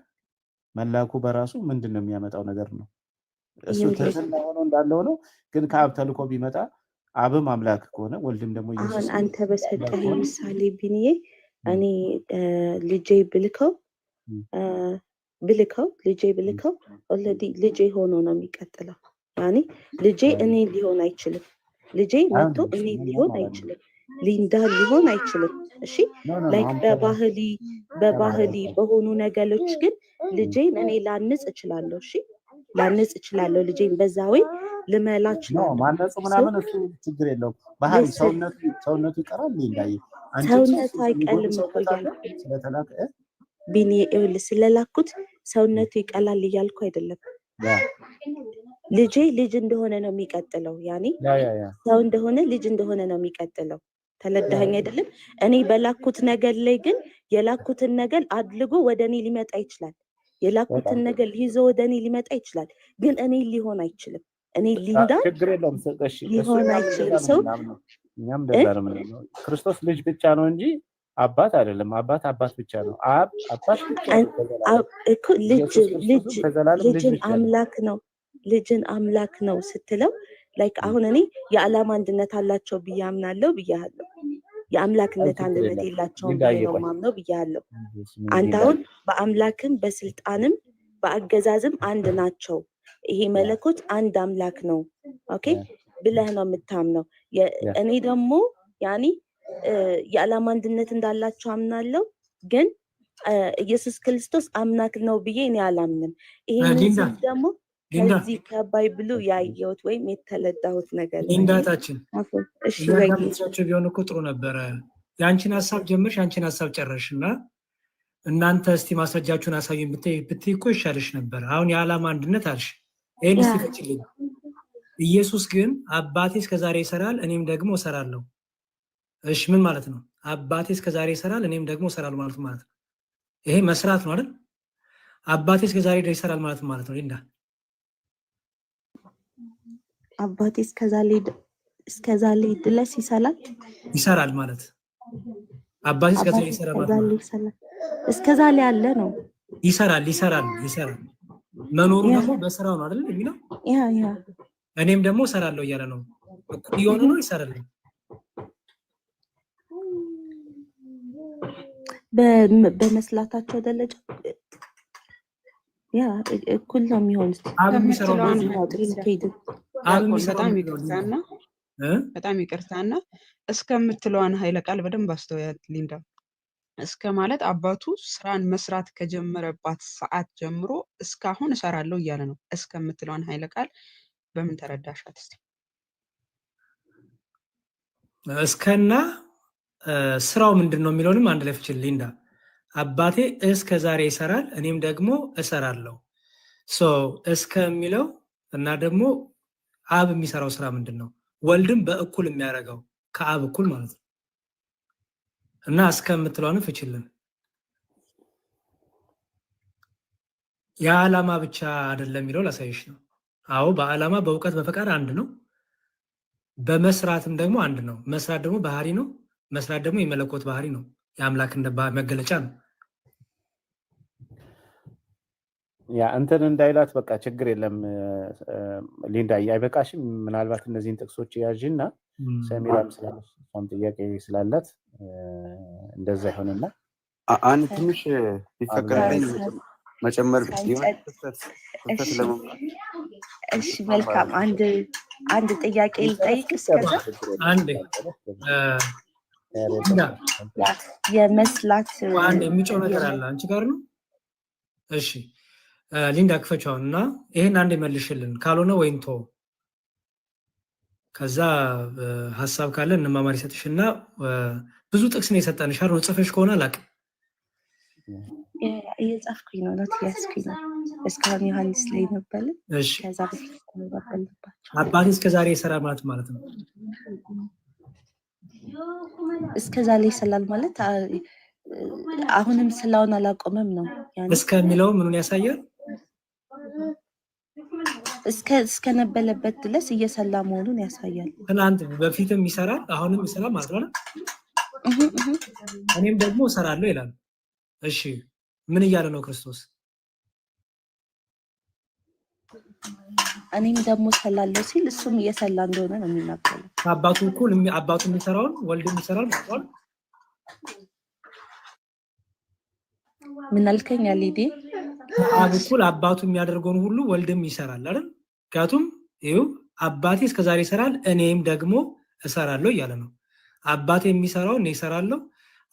መላኩ በራሱ ምንድነው የሚያመጣው ነገር ነው? እሱ ተሰና ሆኖ እንዳለው ነው። ግን ከአብ ተልኮ ቢመጣ አብም አምላክ ከሆነ ወልድም ደግሞ ኢየሱስ አሁን አንተ በሰጠህ ምሳሌ ቢንዬ እኔ ልጄ ብልከው ኦልሬዲ ልጄ ሆኖ ነው የሚቀጥለው። ያኔ ልጄ እኔ ሊሆን አይችልም። ልጄ መጥቶ እኔ ሊሆን አይችልም። ሊንዳ ሊሆን አይችልም። እሺ ላይክ በባህሊ በሆኑ ነገሮች ግን ልጄን እኔ ላንጽ እችላለሁ። እሺ ላንጽ እችላለሁ። ልጄን በዛ ወይ ልመላ እችላለሁ። ማነጽ ምናምን እሱ ችግር የለውም። ባህሪ ሰውነቱ ይቀራል ሊንዳይ ሰውነቱ አይቀልም እኮ እያልኩ ስለተላከ ቢኒ ይኸውልህ ስለላኩት ሰውነቱ ይቀላል እያልኩ አይደለም። ልጄ ልጅ እንደሆነ ነው የሚቀጥለው። ያኔ ሰው እንደሆነ ልጅ እንደሆነ ነው የሚቀጥለው። ተለዳኸኝ አይደለም? እኔ በላኩት ነገር ላይ ግን የላኩትን ነገር አድልጎ ወደ እኔ ሊመጣ ይችላል። የላኩትን ነገር ይዞ ወደ እኔ ሊመጣ ይችላል። ግን እኔ ሊሆን አይችልም። እኔ ሊንዳ ችግር የለውም። ሰጠሽ ሊሆን አይችልም። ሰው እኛም ደዛረም ነው። ክርስቶስ ልጅ ብቻ ነው እንጂ አባት አይደለም። አባት ብቻ ነው። አባት ብቻ እኮ ልጅን አምላክ ነው። ልጅን አምላክ ነው ስትለው ላይክ አሁን እኔ የዓላማ አንድነት አላቸው ብዬ አምናለሁ ብያለሁ። የአምላክነት አንድነት የላቸውም ብዬ ነው ማምነው ብያለሁ። አንተ አሁን በአምላክም በስልጣንም በአገዛዝም አንድ ናቸው። ይሄ መለኮት አንድ አምላክ ነው ኦኬ ብለህ ነው የምታምነው። እኔ ደግሞ ያኔ የዓላማ አንድነት እንዳላቸው አምናለሁ። ግን ኢየሱስ ክርስቶስ አምላክ ነው ብዬ እኔ አላምንም። ይሄንን ደግሞ ከዚህ ከባይብሉ ያየሁት ወይም የተለዳሁት ነገር ነው። እንዳታችን እሺ ወይ ቢሆን እኮ ጥሩ ነበረ። ያንቺን ሐሳብ ጀምርሽ ያንቺን ሐሳብ ጨረሽና እናንተ እስቲ ማስረጃችሁን አሳዩኝ ብትይ እኮ ይሻልሽ ነበር። አሁን የዓላማ አንድነት አልሽ። ይሄን እስቲ ፈጭልኝ። ኢየሱስ ግን አባቴ እስከዛሬ ይሰራል እኔም ደግሞ እሰራለሁ። እሺ ምን ማለት ነው? አባቴ እስከዛሬ ይሰራል እኔም ደግሞ እሰራለሁ ማለት ነው። ይሄ መስራት ነው አይደል? አባቴ እስከዛሬ ድረስ ይሰራል ማለት ነው። ሊንዳ አባቴ እስከዛሬ ድረስ ይሰራል ማለት አባቴ እስከዛሬ ይሰራል ማለት እስከዛሬ ያለ ነው። ይሰራል መኖሩ ደግሞ በስራው ነው አይደል የሚለው? ያ እኔም ደግሞ እሰራለሁ እያለ ነው። እኩል የሆነ ነው ይሰራል። በመስላታቸው ደረጃ ያ እኩል ነው የሚሆኑት። በጣም ይቅርታና እስከምትለዋን ኃይለ ቃል በደንብ አስተውያት ሊንዳ። እስከ ማለት አባቱ ስራን መስራት ከጀመረባት ሰዓት ጀምሮ እስካሁን እሰራለሁ እያለ ነው። እስከምትለዋን ኃይለ ቃል በምን ተረዳሻት እስቲ? እስከና ስራው ምንድነው የሚለውንም አንድ ላይ ፍችል ሊንዳ። አባቴ እስከ ዛሬ ይሰራል እኔም ደግሞ እሰራለሁ። እስከ የሚለው እና ደግሞ አብ የሚሰራው ስራ ምንድነው? ወልድም በእኩል የሚያደርገው ከአብ እኩል ማለት ነው። እና እስከምትለውን ፍችልን። የዓላማ ብቻ አይደለም የሚለው ላሳይሽ ነው። አዎ በዓላማ በእውቀት በፈቃድ አንድ ነው። በመስራትም ደግሞ አንድ ነው። መስራት ደግሞ ባህሪ ነው። መስራት ደግሞ የመለኮት ባህሪ ነው። የአምላክ መገለጫ ነው። ያ እንትን እንዳይላት በቃ ችግር የለም ሊንዳ አይበቃሽም ምናልባት እነዚህን ጥቅሶች ያዥና ሰሚራም ስላለች እሷም ጥያቄ ስላላት እንደዛ ይሆንና አንድ ትንሽ ቢፈቀድልኝ መጨመር ክፍተት ለመምራት እሺ መልካም አንድ ጥያቄ ልጠይቅ እስከዛ አንዴ የመስላት አንድ የሚጮህ ነገር አለ አንቺ ጋር ነው እሺ ሊንዳ ክፈቻውና ይሄን አንዴ መልሽልን ካልሆነ ወይንቶ ከዛ ሐሳብ ካለ እንማማር ይሰጥሽና ብዙ ጥቅስ ነው የሰጠንሽ አይደል ጽፈሽ ከሆነ አላቅ እየጻፍኩኝ ነው ኖት ያስኩኝ ነው እስካሁን ዮሐንስ ላይ ነበር እሺ ከዛ በፊት አባቴ እስከዛሬ የሰራ ማለት ነው እስከዛሬ ይሰላል ማለት አሁንም ስላውን አላቆመም ነው እስከሚለው ምኑን ያሳያል እስከ ነበለበት ድረስ እየሰላ መሆኑን ያሳያል ትናንት በፊትም ይሰራል አሁንም ይሰራል ማለት ነው እኔም ደግሞ እሰራለሁ ይላል እሺ ምን እያለ ነው ክርስቶስ እኔም ደግሞ ሰላለሁ ሲል እሱም እየሰላ እንደሆነ ነው የሚናገረው አባቱ እኩል አባቱ የሚሰራውን ወልድም ይሰራል ማለት ነው ምን አልከኝ አሊዲ አብ እኩል አባቱ የሚያደርገውን ሁሉ ወልድም ይሰራል አይደል ምክንያቱም ይኸው አባቴ እስከዛሬ ይሰራል እኔም ደግሞ እሰራለሁ እያለ ነው አባቴ የሚሰራው እኔ እሰራለሁ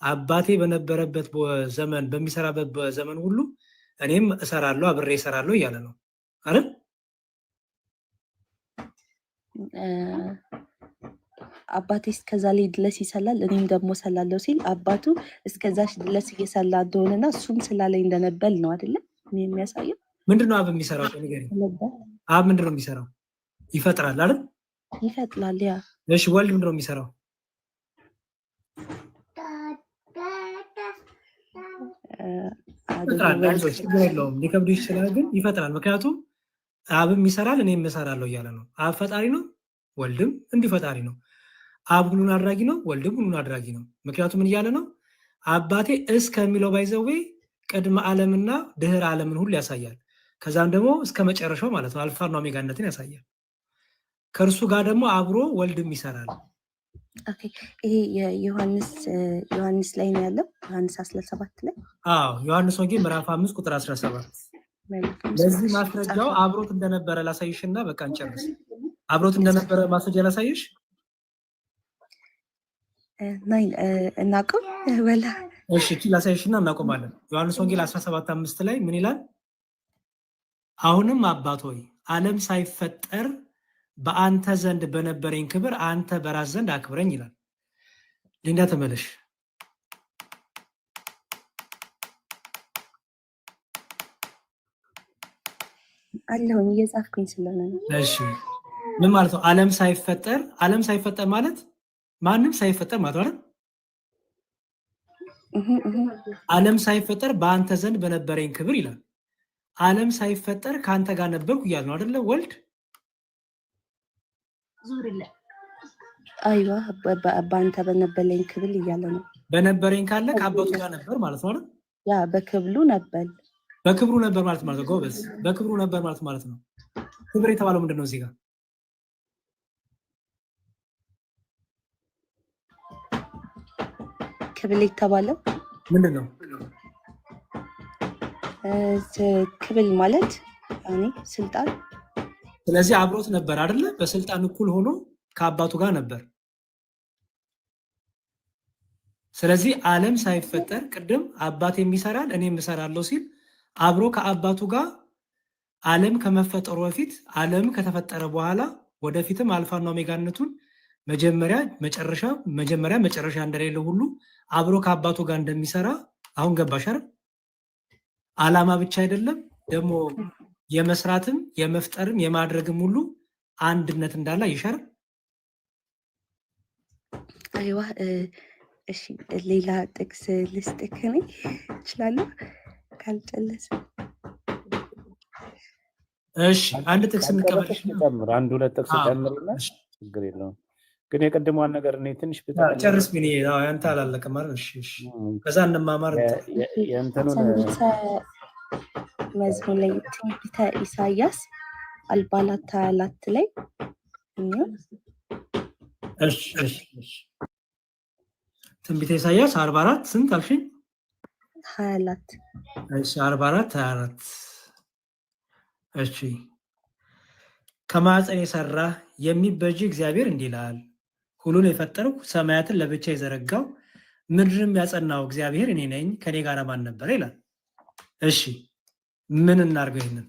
አባቴ በነበረበት ዘመን በሚሰራበት ዘመን ሁሉ እኔም እሰራለሁ አብሬ እሰራለሁ እያለ ነው አይደል አባቴ እስከዛሬ ድረስ ይሰላል እኔም ደግሞ ሰላለሁ ሲል አባቱ እስከዛሽ ድረስ እየሰላ እንደሆነና እሱም ስላለኝ እንደነበል ነው አይደል የሚያሳየው ምንድነው አብ የሚሰራው ነገር አብ ምንድነው የሚሰራው ይፈጥራል አይደል ይፈጥራል ያ እሺ ወልድ ምንድነው የሚሰራው ሊከብድ ይችላል ግን ይፈጥራል ምክንያቱም አብም ይሰራል እኔም እሰራለሁ እያለ ነው አብ ፈጣሪ ነው ወልድም እንዲህ ፈጣሪ ነው አብ ሁሉን አድራጊ ነው ወልድም ሁሉን አድራጊ ነው ምክንያቱም ምን እያለ ነው አባቴ እስከሚለው ባይዘዌ ቅድመ ዓለምና ድህረ ዓለምን ሁሉ ያሳያል ከዛም ደግሞ እስከ መጨረሻው ማለት ነው አልፋና ኦሜጋነትን ያሳያል ከርሱ ጋር ደግሞ አብሮ ወልድም ይሰራል ኦኬ ይሄ ዮሐንስ ላይ ነው ያለው ዮሐንስ 17 ላይ ዮሐንስ ወንጌል ምዕራፍ 5 ቁጥር 17 ለዚህ ማስረጃው አብሮት እንደነበረ ላሳይሽና በቃ እንጨርስ አብሮት እንደነበረ ማስረጃ ላሳይሽ ናይ እናቆም ወላ እሺ ላሳይሽና እናቆማለን ዮሐንስ ወንጌል 17:5 ላይ ምን ይላል አሁንም አባት ሆይ ዓለም ሳይፈጠር በአንተ ዘንድ በነበረኝ ክብር አንተ በራስ ዘንድ አክብረኝ ይላል ሊንዳ ተመለሽ አለሁኝ እየጻፍኩኝ ስለሆነ እሺ ምን ማለት ነው ዓለም ሳይፈጠር ማለት ማንም ሳይፈጠር ማለት አይደል ዓለም ሳይፈጠር በአንተ ዘንድ በነበረኝ ክብር ይላል ዓለም ሳይፈጠር ካንተ ጋር ነበርኩ ይላል ነው አይደል ወልድ አይዋ በአንተ በነበረኝ ክብር ይያለ ነው በነበረኝ ካለ ከአባቱ ጋር ነበር ማለት ነው አይደል ያ በክብሩ ነበር ማለት ነው ጎበዝ በክብሩ ነበር ማለት ነው ክብር የተባለው ምንድነው እዚህ ጋር ክብር የተባለው ምንድነው ክብር ማለት እኔ ስልጣን ስለዚህ አብሮት ነበር አይደል በስልጣን እኩል ሆኖ ከአባቱ ጋር ነበር ስለዚህ ዓለም ሳይፈጠር ቅድም አባቴ የሚሰራል እኔም እሰራለሁ ሲል አብሮ ከአባቱ ጋር ዓለም ከመፈጠሩ በፊት ዓለም ከተፈጠረ በኋላ ወደፊትም አልፋና ኦሜጋነቱን መጀመሪያ መጨረሻ እንደሌለው ሁሉ አብሮ ከአባቱ ጋር እንደሚሰራ አሁን ገባሽ አይደል ዓላማ ብቻ አይደለም ደግሞ የመስራትም የመፍጠርም የማድረግም ሁሉ አንድነት እንዳለ ይሻር አይዋ እሺ ሌላ ጥቅስ ልስጥክ ነኝ እችላለሁ ካልጨለሰ እሺ አንድ ጥቅስ እንቀበልሽ ጨምር አንድ ሁለት ጥቅስ ጨምርና ችግር የለውም ግን የቀደመዋን ነገር እኔ ትንሽ ጨርስ ቢኒ አንተ አላለቀም አይደል እሺ ከዛ እንማማር መዝሙር ላይ ትንቢተ ኢሳያስ 44 ላይ እሺ ትንቢተ ኢሳያስ 44 ስንት አልሽኝ? 24 እሺ 44 24 እሺ ከማዕፀን የሰራ የሚበጅ እግዚአብሔር እንዲህ ይላል፣ ሁሉን የፈጠርኩ ሰማያትን ለብቻ የዘረጋው ምድርም ያጸናው እግዚአብሔር እኔ ነኝ፣ ከኔ ጋር ማን ነበረ ይላል። እሺ ምን እናርገው? ይሄንን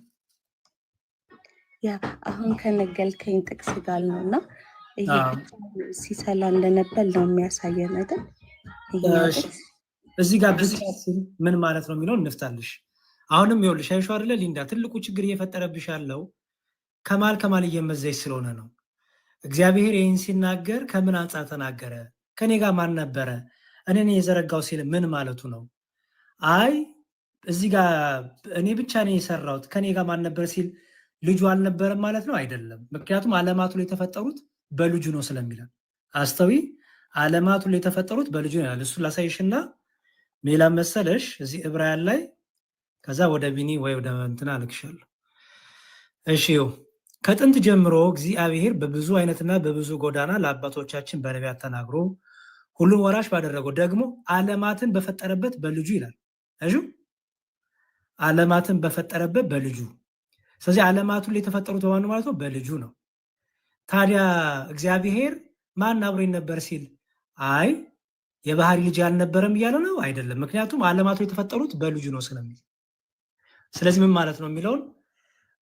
ያ አሁን ከነገልከኝ ጥቅስ ጋር ነውና ይሄ ሲሰላ እንደነበር ነው የሚያሳየን አይደል? እዚህ ጋር ብቻ ምን ማለት ነው የሚለው እንፍታልሽ። አሁንም ይኸውልሽ አይሹ አይደለ ሊንዳ፣ ትልቁ ችግር እየፈጠረብሽ ያለው ከማል እየመዘሽ ስለሆነ ነው። እግዚአብሔር ይህን ሲናገር ከምን አንጻር ተናገረ? ከኔ ጋር ማን ነበረ? እኔን የዘረጋው ሲል ምን ማለቱ ነው? አይ እዚህ ጋር እኔ ብቻ ነኝ የሰራሁት ከኔ ጋር ማን ነበረ ሲል ልጁ አልነበረም ማለት ነው? አይደለም። ምክንያቱም ዓለማቱ ላይ የተፈጠሩት በልጁ ነው ስለሚለን አስተዊ ዓለማቱ ላይ የተፈጠሩት በልጁ ነው ይላል። እሱ ላሳይሽና ሜላ መሰለሽ እዚህ ዕብራውያን ላይ ከዛ ወደ ቢኒ ወይ ወደ እንትና አልክሻለሁ። እሺ ከጥንት ጀምሮ እግዚአብሔር በብዙ አይነትና በብዙ ጎዳና ለአባቶቻችን በነቢያት ተናግሮ ሁሉን ወራሽ ባደረገው ደግሞ ዓለማትን በፈጠረበት በልጁ ይላል። እሺ ዓለማትን በፈጠረበት በልጁ። ስለዚህ ዓለማቱ ላይ የተፈጠሩት በማን ማለት ነው? በልጁ ነው። ታዲያ እግዚአብሔር ማን አብሮኝ ነበር ሲል አይ የባህሪ ልጅ አልነበረም እያለ ነው? አይደለም። ምክንያቱም ዓለማቱ የተፈጠሩት በልጁ ነው ስለሚል። ስለዚህ ምን ማለት ነው የሚለውን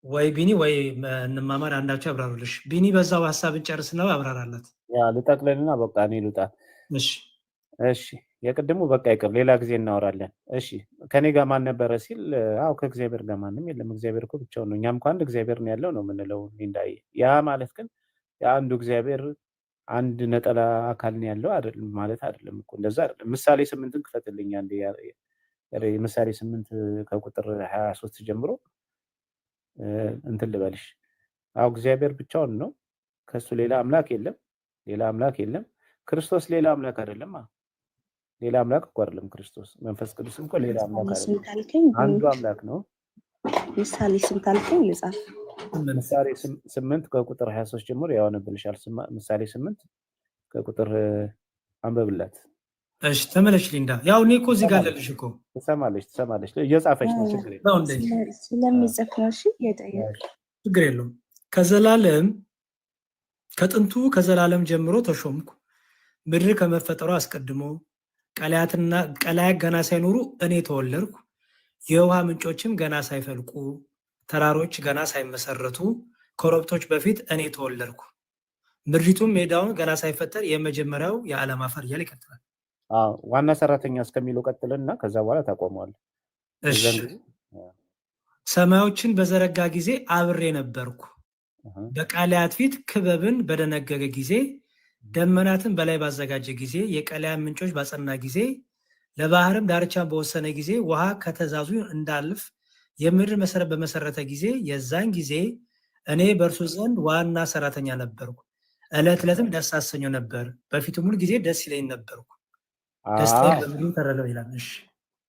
ወይ ቢኒ ወይ እንማማር አንዳቸው ያብራሩልሽ። ቢኒ በዛው ሀሳብ እንጨርስ ነው ያብራራላት። ያ ልጠቅልልና በቃ እኔ ልውጣ። እሺ የቅድሙ በቃ ይቅር፣ ሌላ ጊዜ እናወራለን። እሺ ከኔ ጋር ማን ነበረ ሲል አው ከእግዚአብሔር ጋር ማንም የለም፣ እግዚአብሔር እኮ ብቻውን ነው። እኛም እኮ አንድ እግዚአብሔር ነው ያለው ነው የምንለው እንዳይ። ያ ማለት ግን የአንዱ እግዚአብሔር አንድ ነጠላ አካል ነው ያለው አይደለም ማለት አይደለም እኮ፣ እንደዛ አይደለም። ምሳሌ 8ን ክፈትልኝ አንዴ። ምሳሌ 8 ከቁጥር 23 ጀምሮ እንትን ልበልሽ። አው እግዚአብሔር ብቻውን ነው፣ ከሱ ሌላ አምላክ የለም፣ ሌላ አምላክ የለም። ክርስቶስ ሌላ አምላክ አይደለም። ሌላ አምላክ እኮ አይደለም ክርስቶስ። መንፈስ ቅዱስም እኮ ሌላ አምላክ አይደለም፣ አንዱ አምላክ ነው። ምሳሌ 8 አልከኝ ልጻፍ። ምሳሌ 8 ከቁጥር 23 ጀምሮ ያወነብልሻል። ምሳሌ 8 ከቁጥር አንበብላት። እሺ ተመለሽ ሊንዳ። ያው እኔ እኮ እዚህ ጋር አለልሽ እኮ። ትሰማለች እየጻፈች ነው። ችግር የለውም ስለሚጽፍ ነው። እሺ ችግር የለውም። ከዘላለም ከጥንቱ ከዘላለም ጀምሮ ተሾምኩ፣ ምድር ከመፈጠሩ አስቀድሞ ቀላያት ገና ሳይኖሩ እኔ ተወለድኩ፣ የውሃ ምንጮችም ገና ሳይፈልቁ ተራሮች ገና ሳይመሰረቱ ኮረብቶች በፊት እኔ ተወለድኩ፣ ምድሪቱም ሜዳውን ገና ሳይፈጠር የመጀመሪያው የዓለም አፈር እያለ ይቀጥላል። ዋና ሰራተኛ እስከሚለው ቀጥልና ከዛ በኋላ ታቆመዋል። ሰማዮችን በዘረጋ ጊዜ አብሬ ነበርኩ፣ በቃላያት ፊት ክበብን በደነገገ ጊዜ፣ ደመናትን በላይ ባዘጋጀ ጊዜ፣ የቀላያት ምንጮች ባጸና ጊዜ፣ ለባህርም ዳርቻን በወሰነ ጊዜ፣ ውሃ ከተዛዙ እንዳልፍ የምድር መሰረት በመሰረተ ጊዜ፣ የዛን ጊዜ እኔ በእርሱ ዘንድ ዋና ሰራተኛ ነበርኩ፣ ዕለት ዕለትም ደስ አሰኘው ነበር፣ በፊቱም ሁል ጊዜ ደስ ይለኝ ነበርኩ፣ ደስታዬ በምድሩ ተረለው ይላል።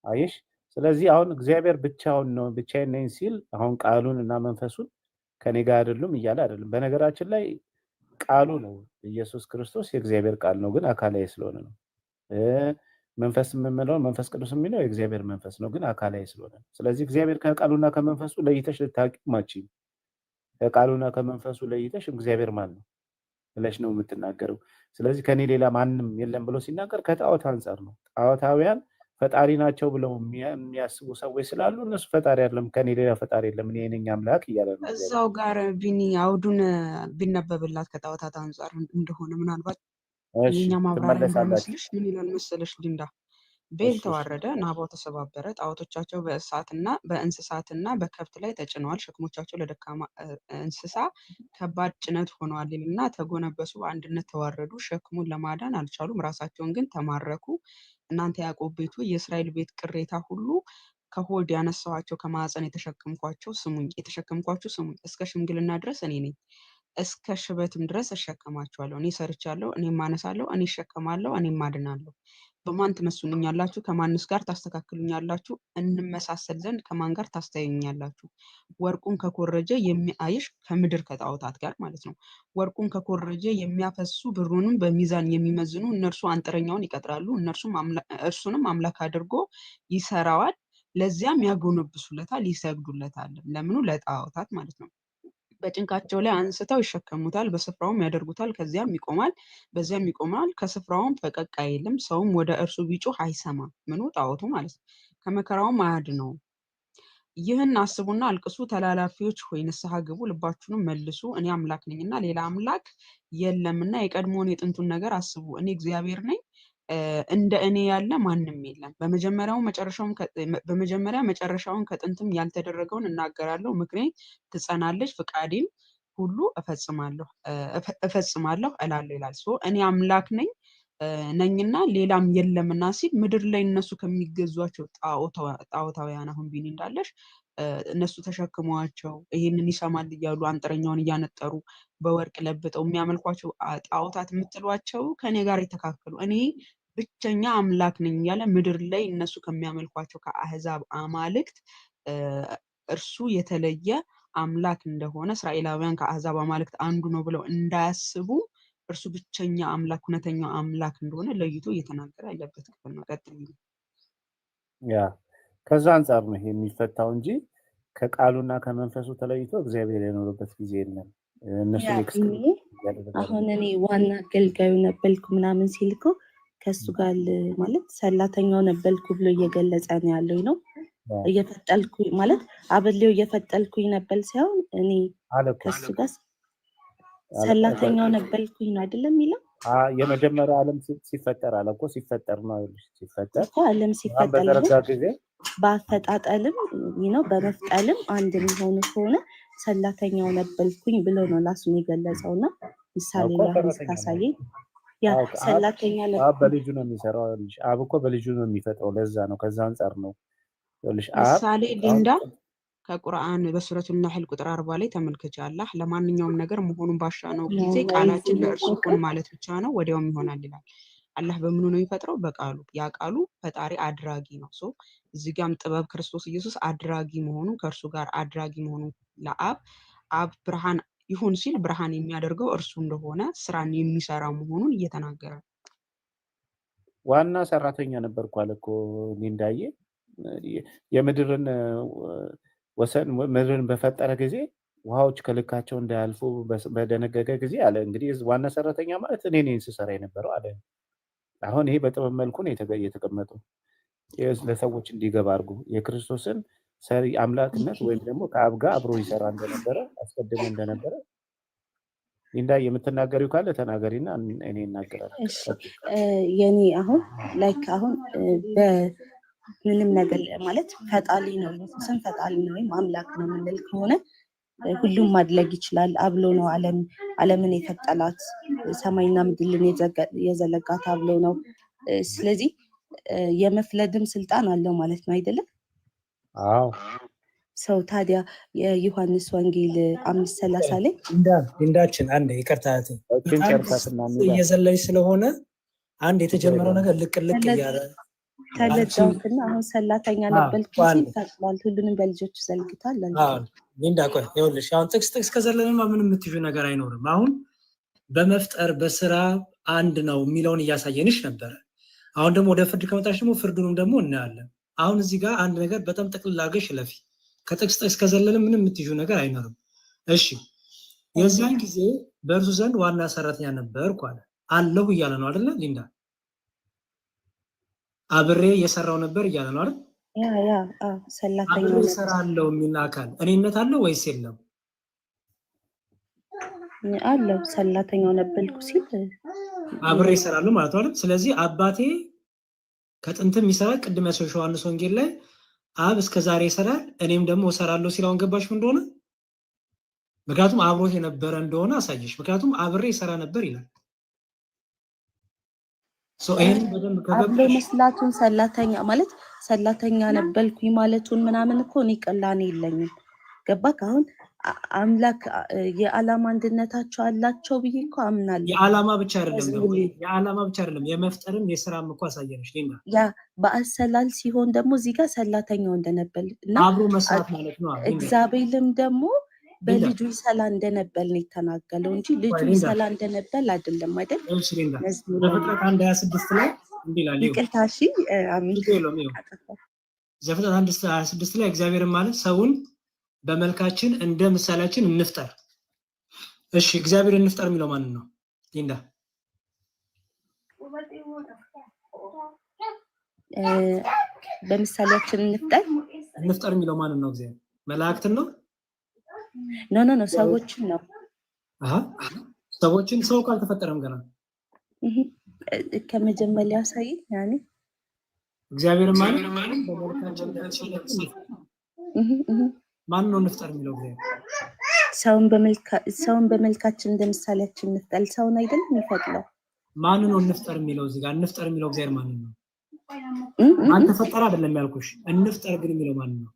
አየሽ፣ ስለዚህ አሁን እግዚአብሔር ብቻውን ነው፣ ብቻዬን ነኝ ሲል አሁን ቃሉን እና መንፈሱን ከኔ ጋር አይደሉም እያለ አይደለም። በነገራችን ላይ ቃሉ ነው ኢየሱስ ክርስቶስ የእግዚአብሔር ቃል ነው፣ ግን አካላዊ ስለሆነ ነው። መንፈስ የምንለው መንፈስ ቅዱስ የሚለው የእግዚአብሔር መንፈስ ነው፣ ግን አካላዊ ስለሆነ ነው። ስለዚህ እግዚአብሔር ከቃሉና ከመንፈሱ ለይተሽ ልታውቂው ማችም። ከቃሉና ከመንፈሱ ለይተሽ እግዚአብሔር ማን ነው ብለሽ ነው የምትናገረው። ስለዚህ ከኔ ሌላ ማንም የለም ብሎ ሲናገር ከጣዖት አንጻር ነው። ጣዖታውያን ፈጣሪ ናቸው ብለው የሚያስቡ ሰዎች ስላሉ እነሱ ፈጣሪ አይደለም፣ ከኔ ሌላ ፈጣሪ የለም፣ እኔ ነኝ አምላክ እያለ ነው። እዛው ጋር ቢኒ አውዱን ቢነበብላት ከጣዖታት አንጻር እንደሆነ ምናልባት የኛ ማብራሪያ እንዳይመስልሽ። ምን ይላል መሰለሽ ሊንዳ? ቤል ተዋረደ፣ ናባው ተሰባበረ፣ ጣዖቶቻቸው በእንስሳትና በከብት ላይ ተጭነዋል፣ ሸክሞቻቸው ለደካማ እንስሳ ከባድ ጭነት ሆነዋል እና ተጎነበሱ፣ በአንድነት ተዋረዱ፣ ሸክሙን ለማዳን አልቻሉም፣ ራሳቸውን ግን ተማረኩ። እናንተ ያዕቆብ ቤቱ የእስራኤል ቤት ቅሬታ ሁሉ ከሆድ ያነሳኋቸው ከማዕፀን የተሸከምኳችሁ ስሙኝ፣ እስከ ሽምግልና ድረስ እኔ ነኝ፣ እስከ ሽበትም ድረስ እሸከማቸዋለሁ። እኔ ሰርቻለሁ፣ እኔም ማነሳለሁ፣ እኔ እሸከማለሁ፣ እኔም ማድናለሁ። በማን ትመስሉኛላችሁ? ከማንስ ጋር ታስተካክሉኛላችሁ? እንመሳሰል ዘንድ ከማን ጋር ታስተያዩኛላችሁ? ወርቁን ከኮረጀ የሚያይሽ ከምድር ከጣዖታት ጋር ማለት ነው። ወርቁን ከኮረጀ የሚያፈሱ ብሩንም በሚዛን የሚመዝኑ እነርሱ አንጥረኛውን ይቀጥራሉ፣ እርሱንም አምላክ አድርጎ ይሰራዋል፣ ለዚያም ያጎነብሱለታል፣ ይሰግዱለታል። ለምኑ? ለጣዖታት ማለት ነው። በጭንቃቸው ላይ አንስተው ይሸከሙታል፣ በስፍራውም ያደርጉታል፣ ከዚያም ይቆማል፣ በዚያም ይቆማል፣ ከስፍራውም ፈቀቅ አይልም። ሰውም ወደ እርሱ ቢጮህ አይሰማም። ምኑ? ጣዖቱ ማለት ነው። ከመከራውም አያድነውም። ይህን አስቡና አልቅሱ፣ ተላላፊዎች ሆይ ንስሐ ግቡ፣ ልባችሁንም መልሱ። እኔ አምላክ ነኝና ሌላ አምላክ የለምና የቀድሞውን የጥንቱን ነገር አስቡ። እኔ እግዚአብሔር ነኝ፣ እንደ እኔ ያለ ማንም የለም። በመጀመሪያ መጨረሻውን ከጥንትም ያልተደረገውን እናገራለሁ። ምክሬ ትጸናለች፣ ፍቃዴን ሁሉ እፈጽማለሁ እላለሁ ይላል። እኔ አምላክ ነኝና ሌላም የለምና ሲል ምድር ላይ እነሱ ከሚገዟቸው ጣዖታውያን አሁን ቢኒ እንዳለሽ እነሱ ተሸክመዋቸው ይሄንን ይሰማል እያሉ አንጥረኛውን እያነጠሩ በወርቅ ለብጠው የሚያመልኳቸው ጣዖታት የምትሏቸው ከኔ ጋር የተካከሉ እኔ ብቸኛ አምላክ ነኝ እያለ ምድር ላይ እነሱ ከሚያመልኳቸው ከአህዛብ አማልክት እርሱ የተለየ አምላክ እንደሆነ እስራኤላውያን ከአህዛብ አማልክት አንዱ ነው ብለው እንዳያስቡ እርሱ ብቸኛ አምላክ እውነተኛው አምላክ እንደሆነ ለይቶ እየተናገረ ያለበት ክፍል ነው። ቀጥል። ያ ከዛ አንጻር ነው ይሄ የሚፈታው እንጂ ከቃሉና ከመንፈሱ ተለይቶ እግዚአብሔር የኖረበት ጊዜ የለም። እነሱ አሁን እኔ ዋና አገልጋዩ ነበልኩ ምናምን ሲልኮ ከሱ ጋር ማለት ሰላተኛው ነበልኩ ብሎ እየገለጸ ነው ያለው ነው። እየፈጠልኩ ማለት አበሌው እየፈጠልኩኝ ነበር ሳይሆን እኔ ከሱ ጋር ሰላተኛው ነበልኩኝ ነው አይደለም የሚለው። የመጀመሪያው ዓለም ሲፈጠር አለ እኮ ሲፈጠር ነው አይደል? ሲፈጠር እኮ ዓለም ሲፈጠር ጊዜ በአፈጣጠልም ነው በመፍጠልም አንድ የሚሆኑ ከሆነ ሰላተኛው ነበልኩኝ ብሎ ነው ራሱን የገለጸውና ምሳሌ ላይ ታሳየኝ። ያ ሰላተኛ አብ በልጁ ነው የሚሰራው። አብ እኮ በልጁ ነው የሚፈጥረው። ለዛ ነው ከዛ አንጻር ነው ምሳሌ ሊንዳ ከቁርአን በሱረቱል ነህል ቁጥር 40 ላይ ተመልከቻ። አላህ ለማንኛውም ነገር መሆኑን ባሻነው ጊዜ ቃላችን ለእርሱ ሁን ማለት ብቻ ነው ወዲያውም ይሆናል ይላል። አላህ በምኑ ነው የሚፈጥረው? በቃሉ። ያ ቃሉ ፈጣሪ አድራጊ ነው። እዚህ ጋርም ጥበብ ክርስቶስ ኢየሱስ አድራጊ መሆኑ ከእርሱ ጋር አድራጊ መሆኑ አብ ብርሃን ይሁን ሲል ብርሃን የሚያደርገው እርሱ እንደሆነ ስራን የሚሰራ መሆኑን እየተናገረ ዋና ሰራተኛ ነበርኩ አለ እኮ ሊንዳዬ። የምድርን ወሰን ምድርን በፈጠረ ጊዜ ውሃዎች ከልካቸው እንዳያልፉ በደነገገ ጊዜ አለ እንግዲህ ዋና ሰራተኛ ማለት እኔ ነኝ ስሰራ የነበረው አለ። አሁን ይሄ በጥበብ መልኩ ነው የተቀመጠው ለሰዎች እንዲገባ አድርጎ የክርስቶስን ሰሪ አምላክነት ወይም ደግሞ ከአብ ጋር አብሮ ይሰራ እንደነበረ አስቀድሞ እንደነበረ ሊንዳ የምትናገሪው ካለ ተናገሪና እኔ እናገራለሁ። የኔ አሁን ላይክ አሁን በምንም ነገር ማለት ፈጣሪ ነው ኢየሱስን ፈጣሪ ነው ወይም አምላክ ነው የምንል ከሆነ ሁሉም ማድረግ ይችላል። አብሎ ነው ዓለምን የፈጠላት ሰማይና ምድርን የዘለጋት አብሎ ነው። ስለዚህ የመፍለድም ስልጣን አለው ማለት ነው አይደለም? አዎ። ሰው ታዲያ የዮሐንስ ወንጌል 5:30 ላይ ሊንዳችን አንድ ይቅርታ እየዘለች ስለሆነ አንድ የተጀመረው ነገር ልቅልቅ እያለ ተለጣውና አሁን ሰላተኛ ነበልኩ ሲል ታጥሏል። ሁሉንም በልጆቹ ዘልግቷል። ሊንዳ ቆይ ይኸውልሽ አሁን ጥቅስ ከዘለለማ ምንም የምትዩ ነገር አይኖርም። አሁን በመፍጠር በስራ አንድ ነው የሚለውን እያሳየንሽ ነበረ። አሁን ደግሞ ወደ ፍርድ ከመጣሽ ደግሞ ፍርዱንም ደግሞ እናያለን። አሁን እዚህ ጋር አንድ ነገር በጣም ጠቅልል አድርገሽ ለፊ ከጥቅስ ከዘለለ ምንም የምትዩ ነገር አይኖርም። እሺ የዛን ጊዜ በእርሱ ዘንድ ዋና ሰራተኛ ነበርኩ አለሁ እያለ ነው አይደለ ሊንዳ? አብሬ የሰራው ነበር እያለ ነው አይደል? ያ ሰላተኛ አብሬ እሰራለሁ የሚል አካል እኔነት አለው ወይስ የለም? አለው። ሰላተኛው ነበልኩ ሲል አብሬ እሰራለሁ ማለት አይደል? ስለዚህ አባቴ ከጥንትም ይሰራል። ቅድም ያሰው ዮሐንስ ወንጌል ላይ አብ እስከ ዛሬ ይሰራል እኔም ደግሞ እሰራለሁ ሲላውን ገባሽ ምን እንደሆነ? ምክንያቱም አብሮት የነበረ እንደሆነ አሳየሽ። ምክንያቱም አብሬ ይሰራ ነበር ይላል። ይሄን በደንብ ከገባሽ መስላቱን ሰላተኛ ማለት ሰላተኛ ነበልኩኝ ማለቱን ምናምን እኮ እኔ ቀላኔ የለኝም። ገባክ? አሁን አምላክ የዓላማ አንድነታቸው አላቸው ብዬ እኮ አምናለሁ። የዓላማ ብቻ አይደለም የመፍጠርም የስራም እኮ አሳየንሽ ሊና ያ በአሰላል ሲሆን ደግሞ እዚህ ጋር ሰላተኛው እንደነበር እና አብሮ መስራት ማለት ነው። እግዚአብሔርም ደግሞ በልጁ ይሰላ እንደነበር ነው የተናገረው እንጂ ልጁ ይሰላ እንደነበር አይደለም አይደል? እሺ ሊና በፍጥረት 1:26 ላይ እንዲላል ይቅርታ እሺ አሜን። ዘፍጥረት 1:26 ላይ እግዚአብሔር ማለት ሰውን በመልካችን እንደ ምሳሌያችን እንፍጠር። እሺ እግዚአብሔር እንፍጠር የሚለው ማን ነው ሊንዳ? በምሳሌያችን እንፍጠር የሚለው ማን ነው? እግዚአብሔር መላእክትን ነው? ኖ ሰዎችን ነው። ሰዎችን ሰው ካልተፈጠረም ገና ከመጀመሪያ ሳይ ያኔ እግዚአብሔር ማለት ማን ነው እንፍጠር የሚለው? እግዚአብሔር ሰውን በመልካችን እንደ ምሳሌያችን እንፍጠር። ሰውን አይደል የሚፈጥረው? ማን ነው እንፍጠር የሚለው? እዚህ ጋር እንፍጠር የሚለው እግዚአብሔር ማን ነው? ማን ተፈጠረ አይደለም ያልኩሽ። እንፍጠር ግን የሚለው ማን ነው?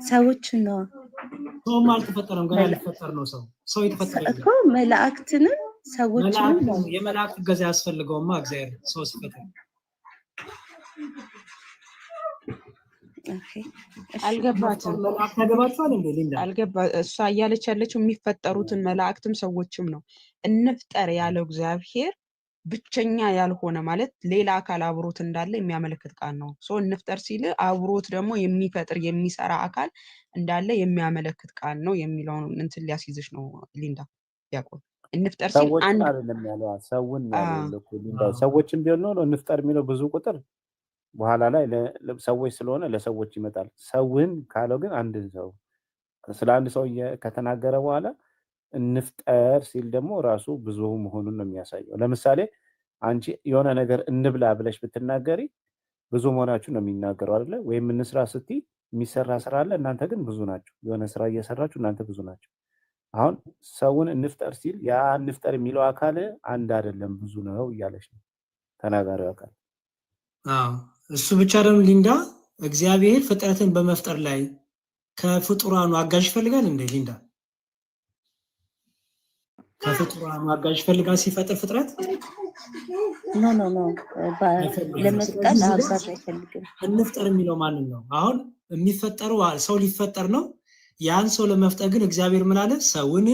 ሰዎችን ነው። ሰውም አልተፈጠረም ገና ሊፈጠር ነው። ሰው የተፈጠረ እኮ መላእክትንም ሰዎችንም ነው። የመላእክት እገዛ ያስፈልገውማ እግዚአብሔር ሰው ሲፈጠር አልገባትም። እሷ እያለች ያለችው የሚፈጠሩትን መላእክትም ሰዎችም ነው። እንፍጠር ያለው እግዚአብሔር ብቸኛ ያልሆነ ማለት ሌላ አካል አብሮት እንዳለ የሚያመለክት ቃል ነው። እንፍጠር ሲል አብሮት ደግሞ የሚፈጥር የሚሰራ አካል እንዳለ የሚያመለክት ቃል ነው የሚለውን እንትን ሊያስይዝሽ ነው ሊንዳ። ያቆም እንፍጠር ሲል አንድ አይደለም ያለው ሰውን ያለው ሊንዳ። ሰዎችም ቢሆን ነው እንፍጠር የሚለው ብዙ ቁጥር በኋላ ላይ ለሰዎች ስለሆነ ለሰዎች ይመጣል። ሰውን ካለው ግን አንድ ሰው ስለ አንድ ሰው ከተናገረ በኋላ እንፍጠር ሲል ደግሞ ራሱ ብዙ መሆኑን ነው የሚያሳየው። ለምሳሌ አንቺ የሆነ ነገር እንብላ ብለሽ ብትናገሪ ብዙ መሆናችሁ ነው የሚናገረው አይደለ? ወይም እንስራ ስትይ የሚሰራ ስራ አለ፣ እናንተ ግን ብዙ ናችሁ። የሆነ ስራ እየሰራችሁ እናንተ ብዙ ናችሁ። አሁን ሰውን እንፍጠር ሲል ያ እንፍጠር የሚለው አካል አንድ አይደለም ብዙ ነው እያለች ነው ተናጋሪው አካል። እሱ ብቻ ደግሞ ሊንዳ እግዚአብሔር ፍጥረትን በመፍጠር ላይ ከፍጡራኑ አጋዥ ይፈልጋል እንዴ ሊንዳ? ከፍጡራኑ አጋዥ ይፈልጋል ሲፈጥር ፍጥረት? ኖ ለመፍጠር አጋዥ አይፈልግም። እንፍጠር የሚለው ማንን ነው? አሁን የሚፈጠረው ሰው ሊፈጠር ነው። ያን ሰው ለመፍጠር ግን እግዚአብሔር ምን አለ? ሰውን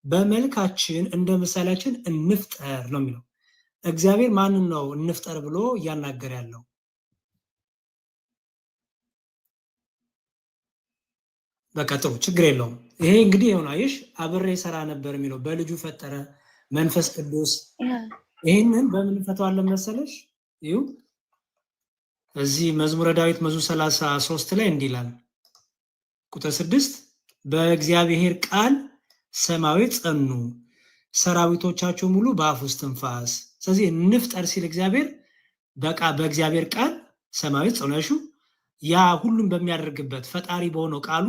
በመልካችን እንደ ምሳሌያችን እንፍጠር ነው የሚለው። እግዚአብሔር ማንን ነው እንፍጠር ብሎ እያናገረ ያለው? በቃ ጥሩ ችግር የለውም። ይሄ እንግዲህ የሆናይሽ አብሬ ሰራ ነበር የሚለው በልጁ ፈጠረ መንፈስ ቅዱስ። ይሄንን በምን ፈተዋለን መሰለሽ? እዩ እዚህ መዝሙረ ዳዊት መዝሙር 33 ላይ እንዲህ ይላል ቁጥር 6 በእግዚአብሔር ቃል ሰማያት ጸኑ ሰራዊቶቻቸው ሙሉ በአፉ እስትንፋስ። ስለዚህ እንፍጠር ሲል እግዚአብሔር በቃ በእግዚአብሔር ቃል ሰማያት ጸኑ። ያ ሁሉም በሚያደርግበት ፈጣሪ በሆነው ቃሉ